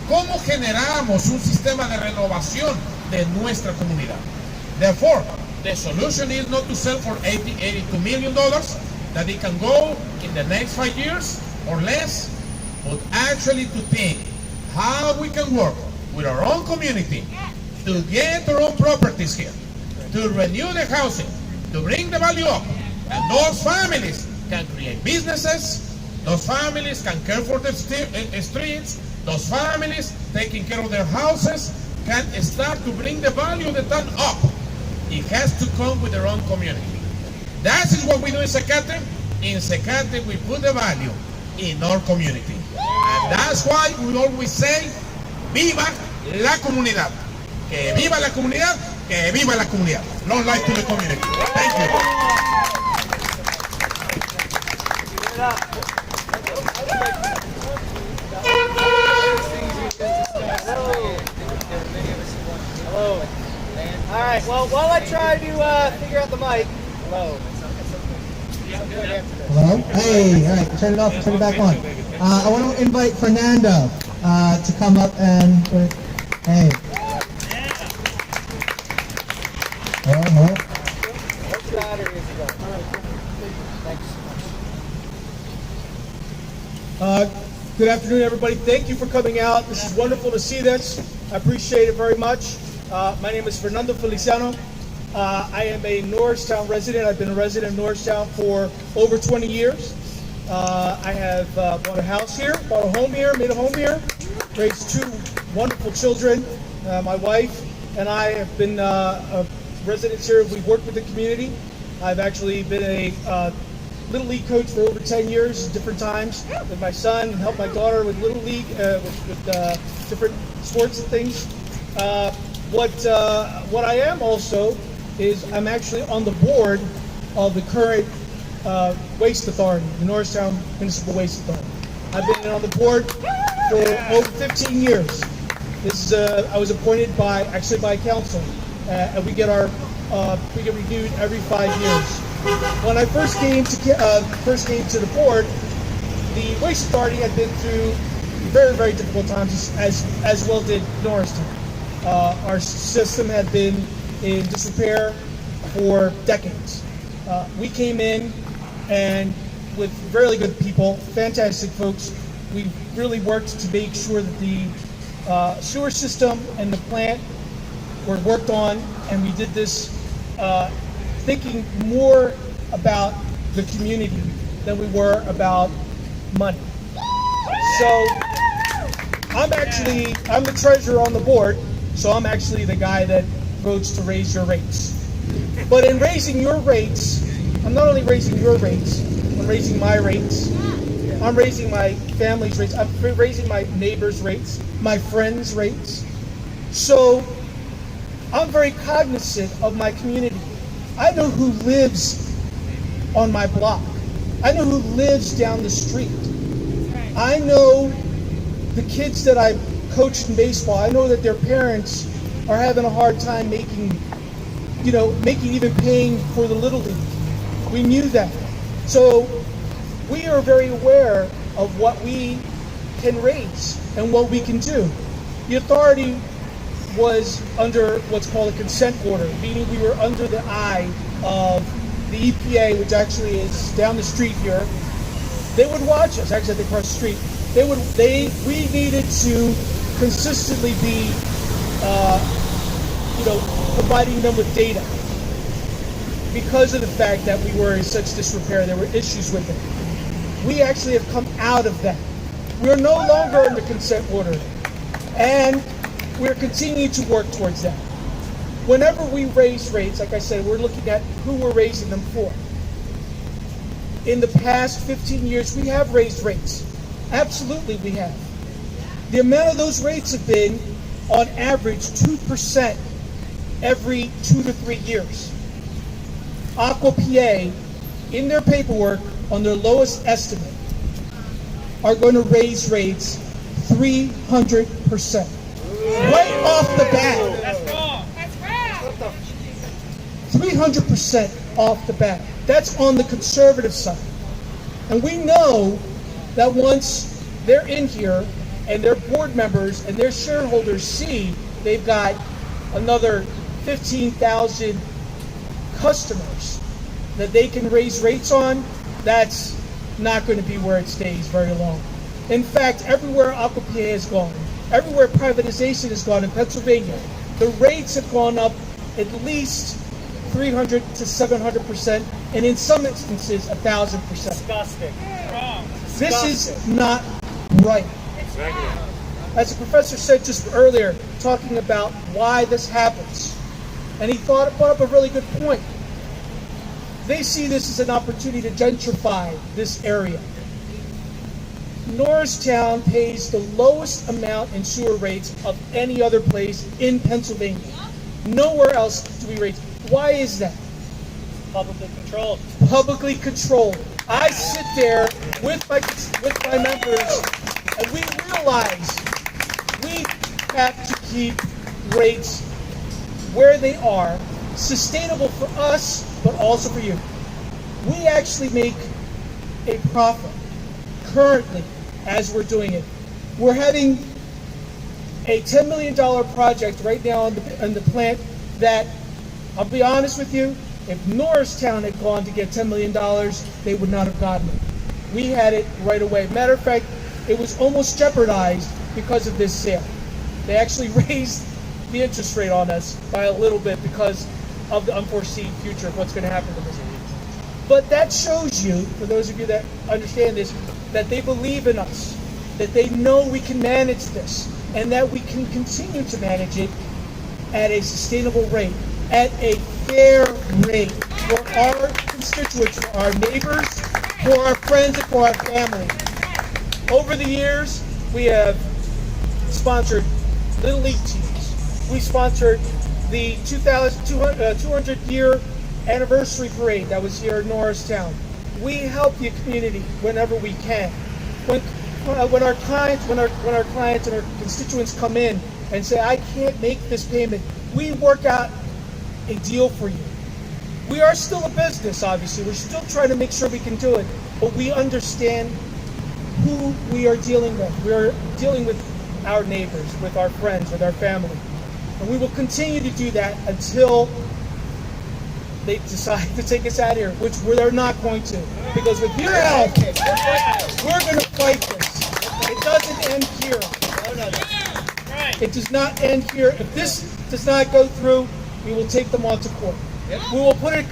cómo generamos un sistema de renovación de nuestra comunidad. Therefore, the solution is not to sell for $82 million that it can go in the next 5 years or less, but actually to think how we can work with our own community to get our own properties here, to renew the housing, to bring the value up, and those families can create businesses, those families can care for the streets, those families taking care of their houses can start to bring the value of the town up. It has to come with their own community. That is what we do in Secate. In Secate, we put the value in our community. And that's why we always say, viva la comunidad. Que viva la comunidad, que viva la comunidad. Long life to the community. Thank you. Hello. All right. Well, while I try to figure out the mic. Hello. Hello? Hey, all right, turn it off and turn it back on. I want to invite Fernando to come up and, hey. Which battery is it? Thanks. Good afternoon, everybody. Thank you for coming out. This is wonderful to see this. I appreciate it very much. My name is Fernando Feliciano. I am a Norristown resident. I've been a resident of Norristown for over 20 years. I have bought a house here, bought a home here, made a home here, raised two wonderful children. My wife and I have been residents here. We've worked with the community. I've actually been a Little League coach for over 10 years at different times with my son, and helped my daughter with Little League, with different sports and things. What I am also is I'm actually on the board of the current waste authority, the Norristown Municipal Waste Authority. I've been on the board for over 15 years. This is I was appointed by council, and we get renewed every 5 years. When I first came to the board, the waste authority had been through very, very difficult times, as well did Norristown. Our system had been in disrepair for decades. We came in, and with really good people, fantastic folks, we really worked to make sure that the sewer system and the plant were worked on, and we did this thinking more about the community than we were about money. So I'm the treasurer on the board, so I'm actually the guy that votes to raise your rates. But in raising your rates, I'm not only raising your rates, I'm raising my rates. I'm raising my family's rates. I'm raising my neighbors' rates, my friends' rates. So I'm very cognizant of my community. I know who lives on my block. I know who lives down the street. I know the kids that I coached in baseball. I know that their parents are having a hard time making even paying for the Little League. We knew that. So we are very aware of what we can raise and what we can do. The authority was under what's called a consent order, meaning we were under the eye of the EPA, which actually is down the street here. They would watch us, actually they cross the street. We needed to consistently be, providing them with data. Because of the fact that we were in such disrepair, there were issues with it. We actually have come out of that. We're no longer under consent order, and we're continuing to work towards that. Whenever we raise rates, like I said, we're looking at who we're raising them for. In the past 15 years, we have raised rates. Absolutely, we have. The amount of those rates have been, on average, 2% every 2 to 3 years. Aqua PA, in their paperwork, on their lowest estimate, are going to raise rates 300%. Right off the bat. That's wrong. That's wrong. 300% off the bat. That's on the conservative side. And we know that once they're in here and their board members and their shareholders see they've got another 15,000 customers that they can raise rates on, that's not going to be where it stays very long. In fact, everywhere Aqua PA has gone, everywhere privatization has gone in Pennsylvania, the rates have gone up at least 300 to 700%, and in some instances, 1,000%. Disgusting. Wrong. This is not right. As the professor said just earlier, talking about why this happens, and he brought up a really good point. They see this as an opportunity to gentrify this area. Norristown pays the lowest amount in sewer rates of any other place in Pennsylvania. Nowhere else do we raise. Why is that? Publicly controlled. Publicly controlled. I sit there with my members, and we realize we have to keep rates where they are, sustainable for us, but also for you. We actually make a profit currently as we're doing it. We're having a $10 million project right now in the plant that, I'll be honest with you, if Norristown had gone to get $10 million, they would not have gotten it. We had it right away. Matter of fact, it was almost jeopardized because of this sale. They actually raised the interest rate on us by a little bit because of the unforeseen future of what's going to happen to this. But that shows you, for those of you that understand this, that they believe in us, that they know we can manage this, and that we can continue to manage it at a sustainable rate, at a fair rate for our constituents, for our neighbors, for our friends, and for our family. Over the years, we have sponsored Little League teams. We sponsored the 200-year anniversary parade that was here in Norristown. We help the community whenever we can. When our clients and our constituents come in and say, I can't make this payment, we work out a deal for you. We are still a business, obviously. We're still trying to make sure we can do it, but we understand who we are dealing with. We are dealing with our neighbors, with our friends, with our family. And we will continue to do that until they decide to take us out of here, which they're not going to. Because with your help, we're going to fight this. It doesn't end here. It does not end here. If this does not go through, we will take them on to court. We will put an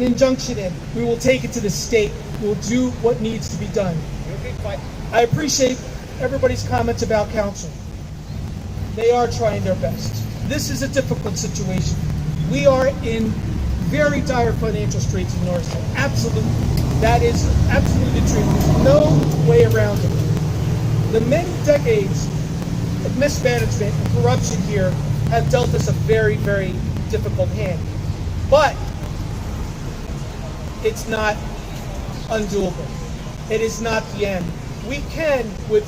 injunction in. We will take it to the state. We will do what needs to be done. I appreciate everybody's comments about council. They are trying their best. This is a difficult situation. We are in very dire financial straits in Norristown. Absolutely. That is absolutely true. There's no way around it. The many decades of mismanagement and corruption here have dealt us a very, very difficult hand. But it's not undoable. It is not the end. We can, with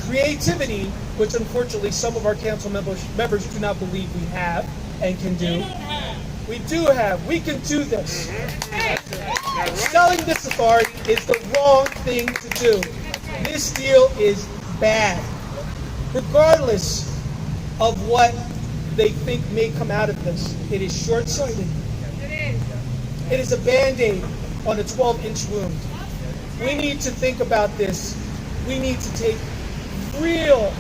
creativity, which unfortunately some of our council members do not believe we have and can do. We do have. We can do this. Selling this authority is the wrong thing to do. This deal is bad. Regardless of what they think may come out of this, it is short-sighted. It is a Band-Aid on a 12-inch wound. We need to think about this. We need to take real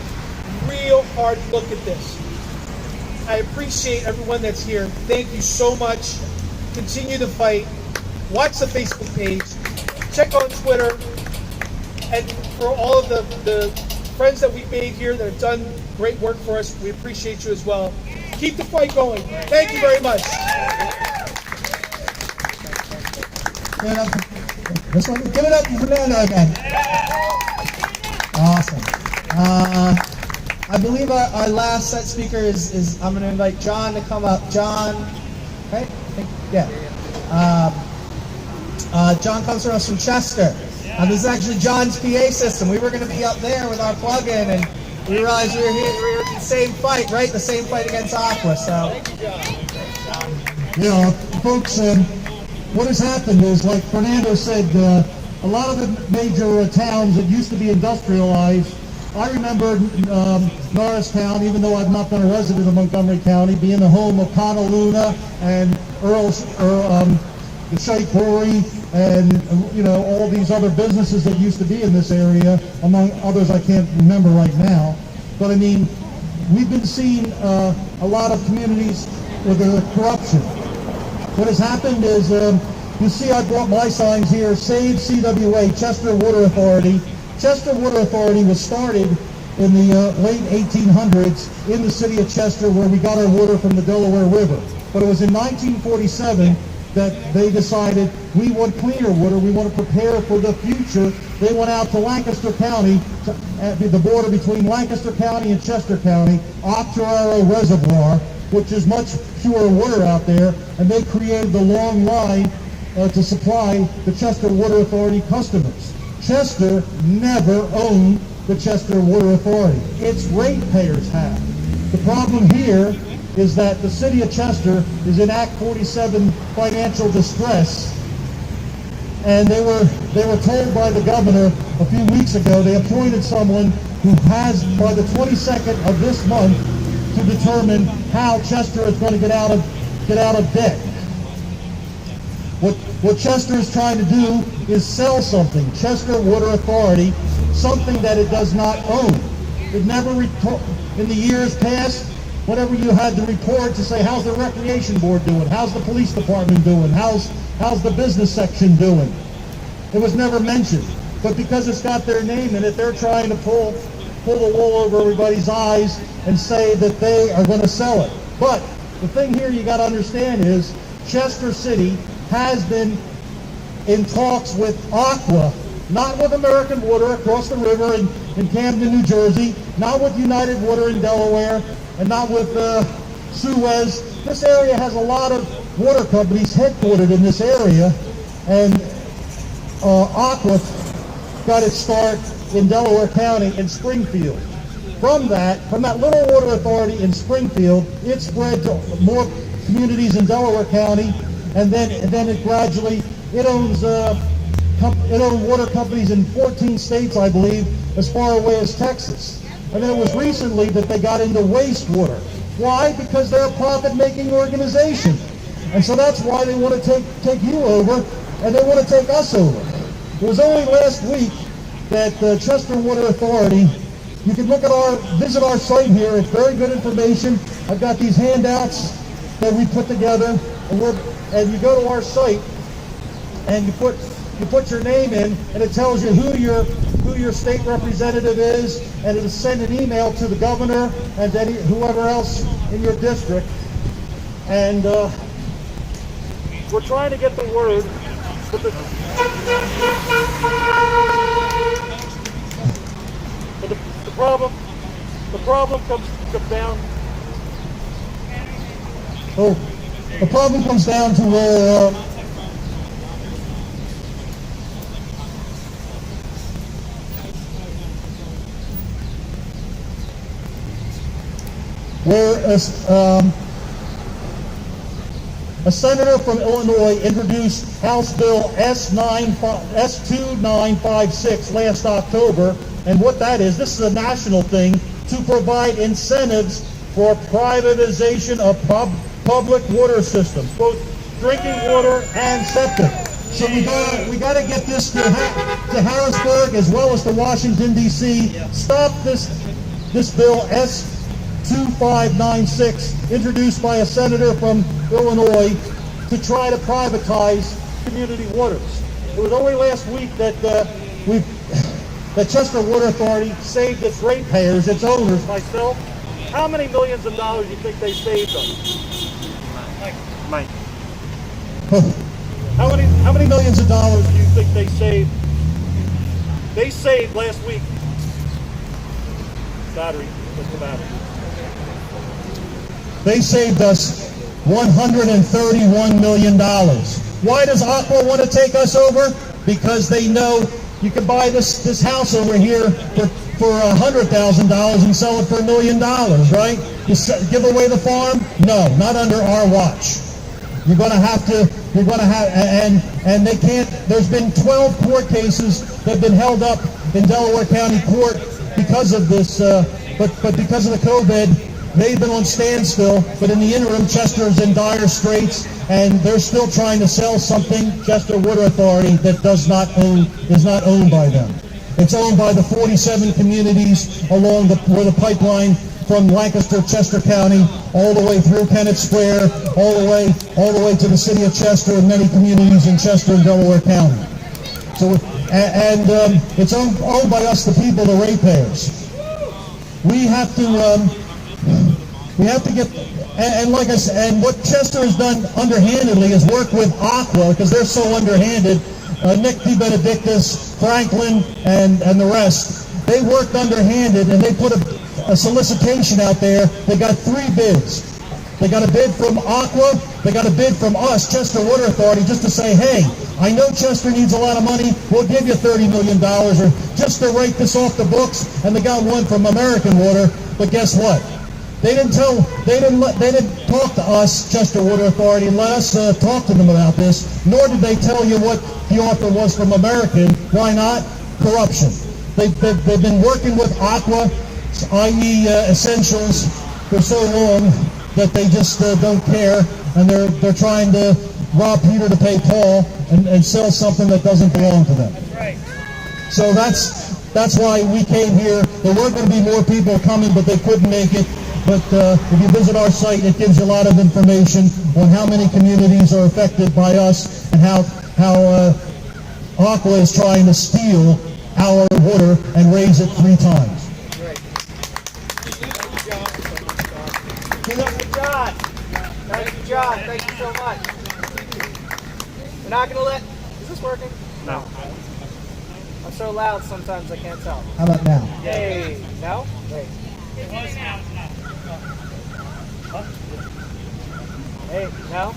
hard look at this. I appreciate everyone that's here. Thank you so much. Continue to fight. Watch the Facebook page. Check on Twitter. And for all of the friends that we've made here that have done great work for us, we appreciate you as well. Keep the fight going. Thank you very much. This one, give it up for Fernando again. Awesome. I believe our last set speaker is I'm going to invite John to come up. John, right? Yeah. John comes from us from Chester. This is actually John's PA system. We were going to be up there with our plug-in, and we realized we were here. We were in the same fight, right? The same fight against Aqua. So, yeah, folks. What has happened is, like Fernando said, a lot of the major towns that used to be industrialized. I remember Norristown, even though I've not been a resident of Montgomery County, being the home of Conaluna and the Shea Quarry, and all these other businesses that used to be in this area, among others I can't remember right now. But I mean, we've been seeing a lot of communities with the corruption. What has happened is, you see I brought my signs here, Save CWA, Chester Water Authority. Chester Water Authority was started in the late 1800s in the city of Chester, where we got our water from the Delaware River. But it was in 1947 that they decided we want cleaner water, we want to prepare for the future. They went out to Lancaster County, at the border between Lancaster County and Chester County, Octoraro Reservoir, which is much pure water out there, and they created the long line to supply the Chester Water Authority customers. Chester never owned the Chester Water Authority. Its ratepayers have. The problem here is that the city of Chester is in Act 47 financial distress, and they were told by the governor a few weeks ago, they appointed someone who has, by the 22nd of this month, to determine how Chester is going to get out of debt. What Chester is trying to do is sell something, Chester Water Authority, something that it does not own. It never, in the years past, whenever you had to report to say, how's the recreation board doing? How's the police department doing? How's the business section doing? It was never mentioned. But because it's got their name in it, they're trying to pull the wool over everybody's eyes and say that they are going to sell it. But the thing here you got to understand is Chester City has been in talks with Aqua, not with American Water across the river in Camden, New Jersey, not with United Water in Delaware, and not with Suez. This area has a lot of water companies headquartered in this area, and Aqua got its start in Delaware County in Springfield. From that little water authority in Springfield, it spread to more communities in Delaware County, and then it gradually, it owns water companies in 14 states, I believe, as far away as Texas. And then it was recently that they got into wastewater. Why? Because they're a profit-making organization. And so that's why they want to take you over, and they want to take us over. It was only last week that the Chester Water Authority, you can visit our site here. It's very good information. I've got these handouts that we put together, and you go to our site, and you put your name in, and it tells you who your state representative is, and it'll send an email to the governor and then whoever else in your district. And we're trying to get the word, but the problem comes down. The problem comes down to a senator from Illinois introduced House Bill S2956 last October, and what that is, this is a national thing to provide incentives for privatization of public water systems, both drinking water and septic. So we got to get this to Harrisburg as well as to Washington D.C. Stop this bill S2596 introduced by a senator from Illinois to try to privatize community waters. It was only last week that the Chester Water Authority saved its ratepayers, its owners, myself. How many millions of dollars do you think they saved them? Mike. How many millions of dollars do you think they saved? They saved last week. Battery. What's the battery? They saved us $131 million. Why does Aqua want to take us over? Because they know you can buy this house over here for $100,000 and sell it for $1 million, right? You give away the farm? No, not under our watch. You're going to have, and they can't, there's been 12 court cases that have been held up in Delaware County Court because of this, but because of the COVID, they've been on standstill, but in the interim, Chester's in dire straits, and they're still trying to sell something, Chester Water Authority, that is not owned by them. It's owned by the 47 communities along where the pipeline from Lancaster, Chester County, all the way through Kennett Square, all the way to the city of Chester and many communities in Chester and Delaware County. So, it's owned by us, the people, the ratepayers. We have to get, and like I said, and what Chester has done underhandedly is work with Aqua, because they're so underhanded. Nick DeBenedictis, Franklin, and the rest, they worked underhanded, and they put a solicitation out there. They got 3 bids. They got a bid from Aqua, they got a bid from us, Chester Water Authority, just to say, hey, I know Chester needs a lot of money, we'll give you $30 million, or just to write this off the books, and they got one from American Water, but guess what? They didn't talk to us, Chester Water Authority, and let us talk to them about this, nor did they tell you what the offer was from American. Why not? Corruption. They've been working with Aqua, i.e. Essentials, for so long that they just don't care, and they're trying to rob Peter to pay Paul and sell something that doesn't belong to them. Right. So that's why we came here. There were going to be more people coming, but they couldn't make it. But if you visit our site, it gives you a lot of information on how many communities are affected by us and how Aqua is trying to steal our water and raise it 3 times. Great. Thank you, John. Thank you, John. Thank you so much. We're not going to let... Is this working? No. I'm so loud sometimes I can't tell. How about now? Hey. No? Wait. Hey, no?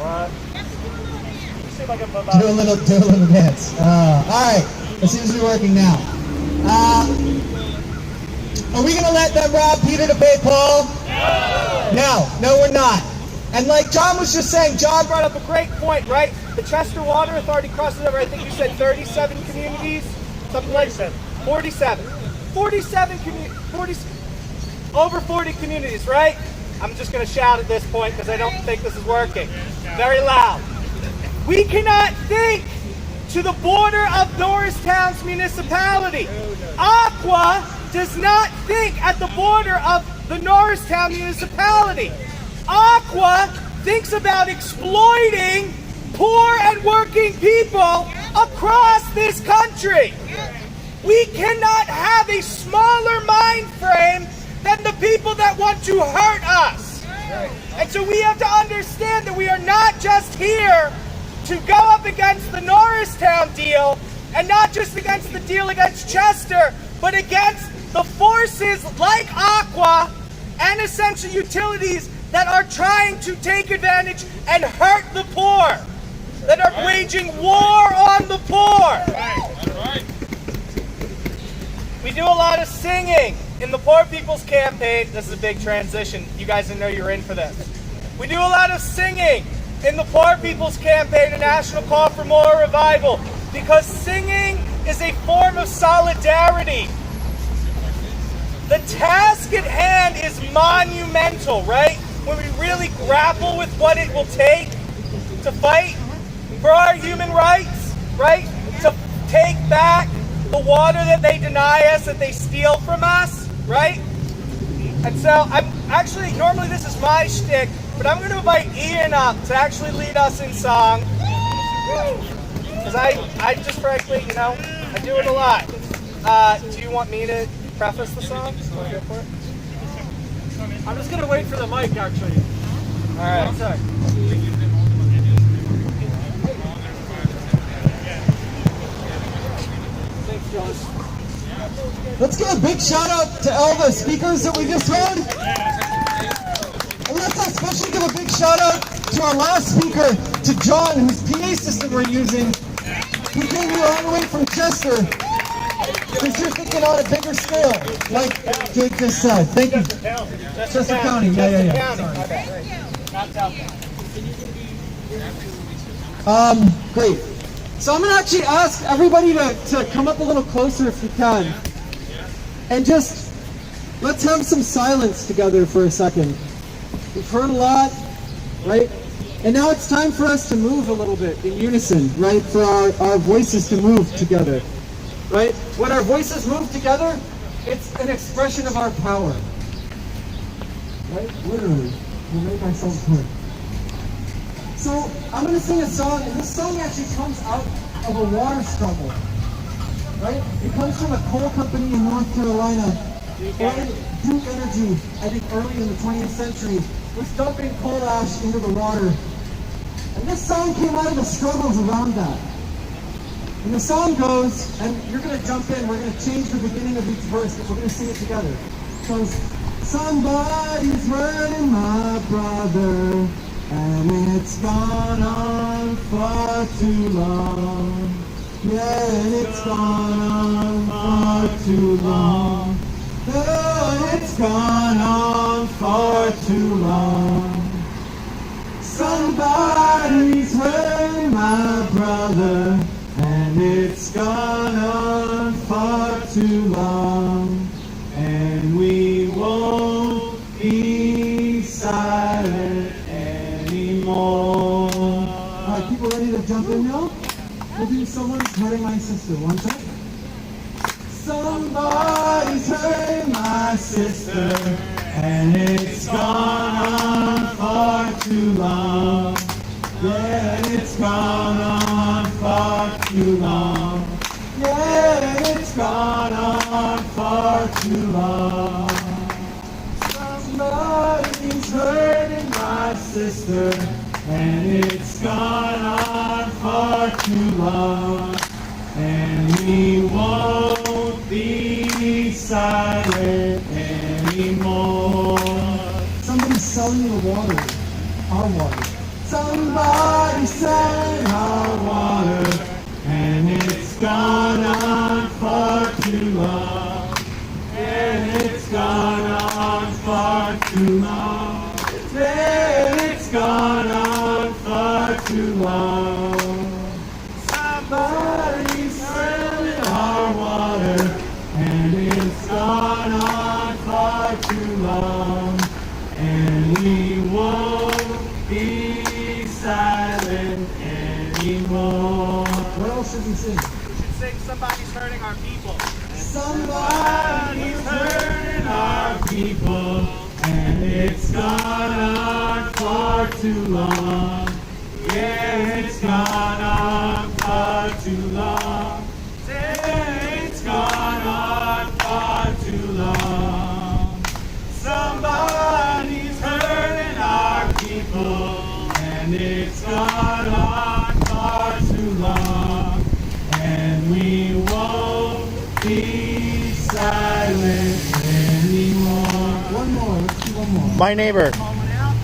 What? Do a little dance. All right, it seems to be working now. Are we going to let them rob Peter to pay Paul? No, we're not. And like John was just saying, John brought up a great point, right? The Chester Water Authority crosses over, I think you said 37 communities? Something like that. 47. 47 communities. Over 40 communities, right? I'm just going to shout at this point because I don't think this is working. Very loud. We cannot think to the border of Norristown's municipality. Aqua does not think at the border of the Norristown municipality. Aqua thinks about exploiting poor and working people across this country. We cannot have a smaller mind frame than the people that want to hurt us. And so we have to understand that we are not just here to go up against the Norristown deal, and not just against the deal against Chester, but against the forces like Aqua and Essential Utilities that are trying to take advantage and hurt the poor, that are waging war on the poor. We do a lot of singing in the Poor People's Campaign. This is a big transition. You guys didn't know you were in for this. We do a lot of singing in the Poor People's Campaign, a national call for more revival, because singing is a form of solidarity. The task at hand is monumental, right? When we really grapple with what it will take to fight for our human rights, right? To take back the water that they deny us, that they steal from us, right? And so I'm actually, normally this is my shtick, but I'm going to invite Ian up to actually lead us in song. Because I just frankly, you know, I do it a lot. Do you want me to preface the song? Want to go for it? I'm just gonna wait for the mic, actually. All right. One sec. Thanks, John. Let's give a big shout out to all the speakers that we just heard. And let's especially give a big shout out to our last speaker, to John, whose PA system we're using. He came here all the way from Chester, because you're thinking on a bigger scale, like Jake just said. Thank you. Chester County. Yeah. Sorry. Great. So I'm going to actually ask everybody to come up a little closer if you can. And just, let's have some silence together for a second. We've heard a lot, right? And now it's time for us to move a little bit in unison, right? For our voices to move together, right? When our voices move together, it's an expression of our power, right? Literally, we make ourselves heard. So I'm going to sing a song, and this song actually comes out of a water struggle, right? It comes from a coal company in North Carolina. Duke Energy, I think early in the 20th century, was dumping coal ash into the water. And this song came out of the struggles around that. And the song goes, and you're going to jump in, we're going to change the beginning of each verse, but we're going to sing it together. It goes, somebody's hurting my brother, and it's gone on far too long. Yeah, and it's gone on far too long. Oh, it's gone on far too long. Somebody's hurting my brother, and it's gone on far too long. And we won't be silent anymore. All right, people ready to jump in now? We'll do Someone's Hurting My Sister. One second. Somebody's hurting my sister, and it's gone on far too long. Yeah, it's gone on far too long. Yeah, it's gone on far too long. Somebody's hurting my sister, and it's gone on far too long. And we won't be silent anymore. Somebody's selling the water, our water. Somebody's selling our water, and it's gone on far too long. And it's gone on far too long. And it's gone on far too long. Somebody's selling our water, and it's gone on far too long. And we won't be silent anymore. What else should we sing? We should sing Somebody's Hurting Our People. Somebody's hurting our people, and it's gone on far too long. Yeah, it's gone on far too long. Yeah, it's gone on far too long. Somebody's hurting our people, and it's gone on far too long. And we won't be silent anymore. One more, let's do one more. My neighbor.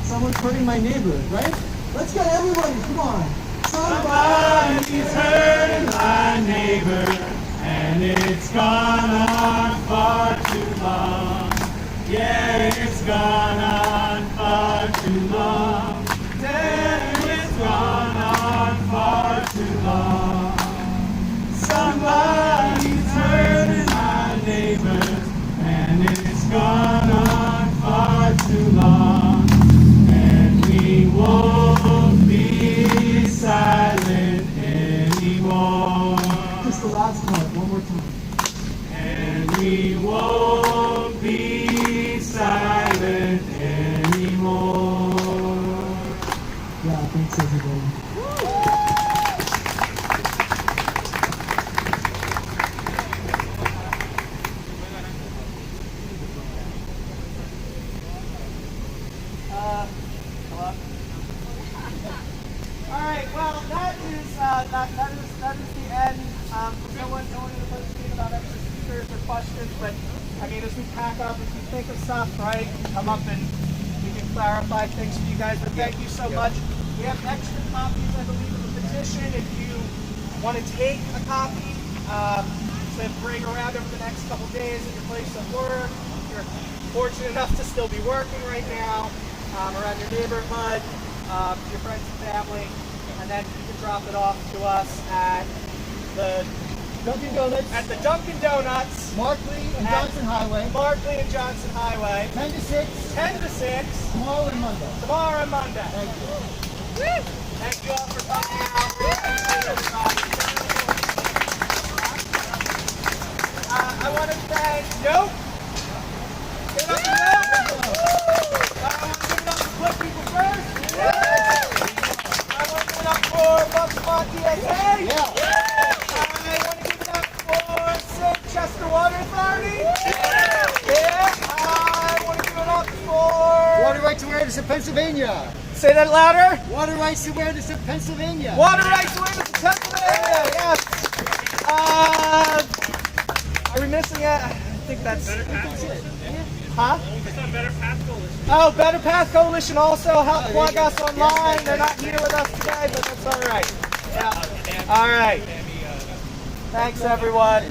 Someone's hurting my neighbor, right? Let's get everybody, come on. Somebody's hurting my neighbor, and it's gone on far too long. Yeah, it's gone on far too long. we won't be silent anymore. Yeah, thanks everybody. All right. Well, that is the end. No one in the post speak about extra speakers or questions, but I mean, as we pack up, if you think of stuff, right, come up and we can clarify things for you guys. But thank you so much. We have extra copies, I believe, of the petition. If you want to take a copy to bring around over the next couple days at your place of work, if you're fortunate enough to still be working right now, around your neighborhood, your friends and family, and then you can drop it off to us at the Dunkin' Donuts, at the Dunkin' Donuts, Markley and Johnson Highway, 10 to 6, 10 to 6, tomorrow and Monday. tomorrow and Monday. Thank you. Thank you all for coming out. We appreciate everybody. I want to thank Nope. Give it up for Nope. I want to give it up for Clip People First. I want to give it up for Buckspot DSA. I want to give it up for St. Chester Water Authority. I want to give it up for Water Rights Awareness in Pennsylvania. Say that louder. Water Rights Awareness in Pennsylvania. Water Rights Awareness in Pennsylvania. Yes. Are we missing it? I think that's it. Huh? Oh, Better Path Coalition also helped plug us online. They're not here with us today, but that's all right. Yeah. All right. Thanks, everyone.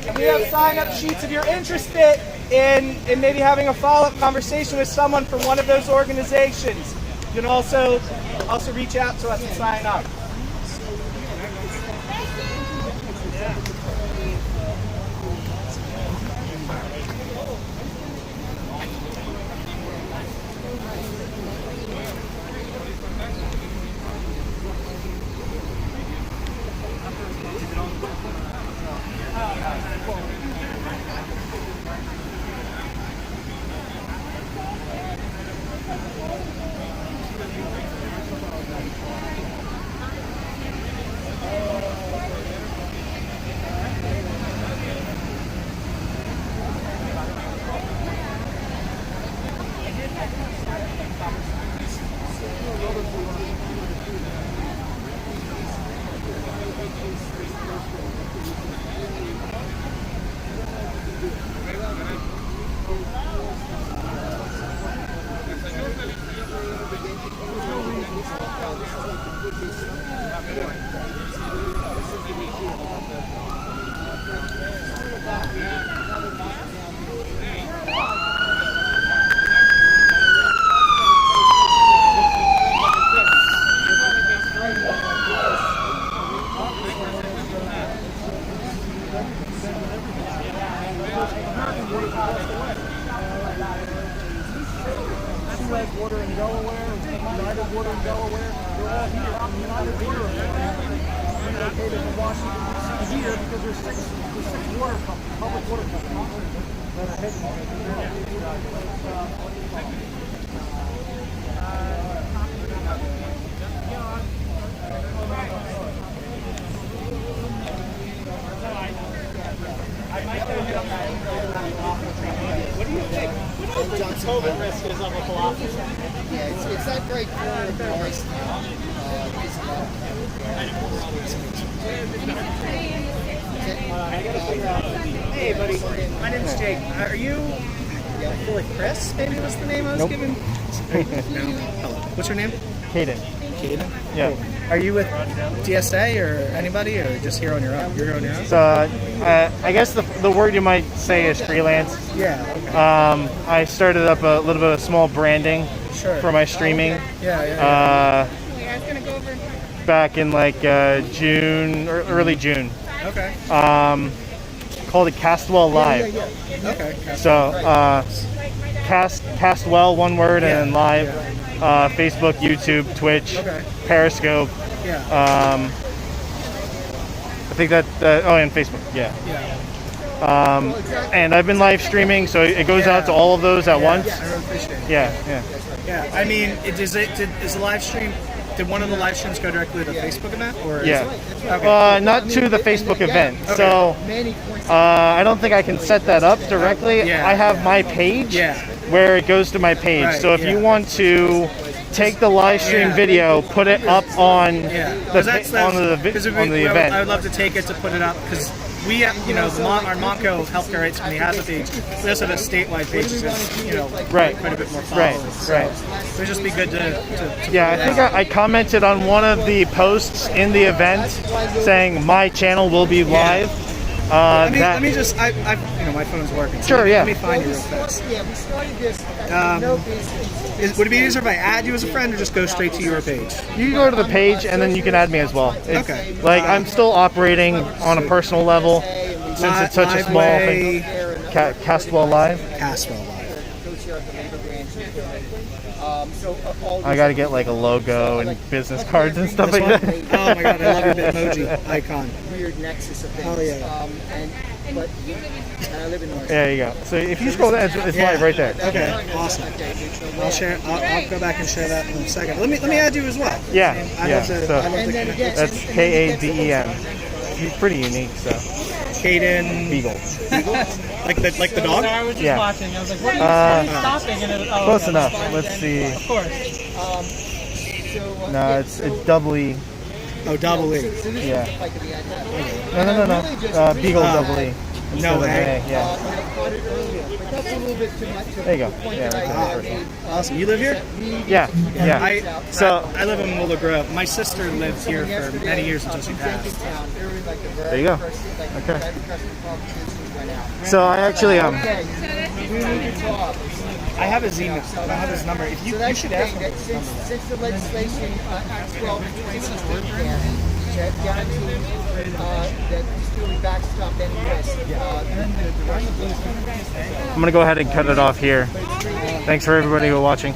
And we have sign-up sheets if you're interested in maybe having a follow-up conversation with someone from one of those organizations. You can also reach out to us and sign up. Water in Delaware, United Water in Delaware, they're all here. United Water is located in Washington, D.C. here because there's six water companies, public water companies that are What do you think? What do you think the COVID risk is of a philosophy? Yeah, it's not great for Norristown. Hey, buddy. My name's Jake. Are you? I feel like Chris. Maybe was the name I was given. No. Hello. What's your name? Caden. Caden. Yeah. Are you with DSA or anybody, or just here on your own? You're on your own. So I guess the word you might say is freelance. Yeah. Okay. I started up a little bit of small branding for my streaming. Yeah. Back in like June or early June. Okay. Called it Castwell Live. Okay. So Castwell, one word, and then live. Facebook, YouTube, Twitch, Periscope. Yeah. I think that. Oh, and Facebook. Yeah. And I've been live streaming, so it goes out to all of those at once. I really appreciate it. Yeah. Yeah, I mean, is the live stream? Did one of the live streams go directly to the Facebook event, or Yeah. Okay. Not to the Facebook event. Okay. So I don't think I can set that up directly. Yeah. I have my page Yeah. where it goes to my page. Right, So if you want to take the live stream video, put it up on Yeah, the because on the event. I would love to take it to put it up because we, our Monco healthcare rights committee has a page. We also have a statewide page that's Right. quite a bit more Right, followers. right. So it would just be good to Yeah, I think I commented on one of the posts in the event saying my channel will be live. Let me just, my phone's working. So Sure, yeah. Let me find you real fast. Yeah, we started this. Would it be easier if I add you as a friend or just go straight to your page? You can go to the page and then you can add me as well. It's, Okay. Like I'm still operating on a personal level since it's such a small thing. Castwell Live. Castwell Live. I gotta get like a logo and business cards and stuff like that. Oh my god, I love your Bitmoji icon. Weird nexus of things. Oh yeah. And I live in Norristown. There you go. So if you scroll down, it's live right there. Okay, awesome. I'll share. I'll go back and share that in a second. Let me add you as well. Yeah, I'd yeah. love to- So I'd love to connect. that's Kadem. He's pretty unique. So Caden Beagle. like the dog. I was just Yeah. watching. I was like, what are you stopping? And it was, Close enough. Let's see. Of course. No, it's doubly. Oh, double E. Yeah. No. Beagle double E. instead of an A. Yeah. There you go. Yeah. Right there. Awesome. You live here? Yeah. Yeah. I live in Willow Grove. My sister lived here for many years until she passed. There you go. Okay. So I actually I have his email. I have his number. If you should ask him. Since the legislation Act 12 guarantees that these two will be backstopped any risk. I'm gonna go ahead and cut it off here. Thanks for everybody who watching.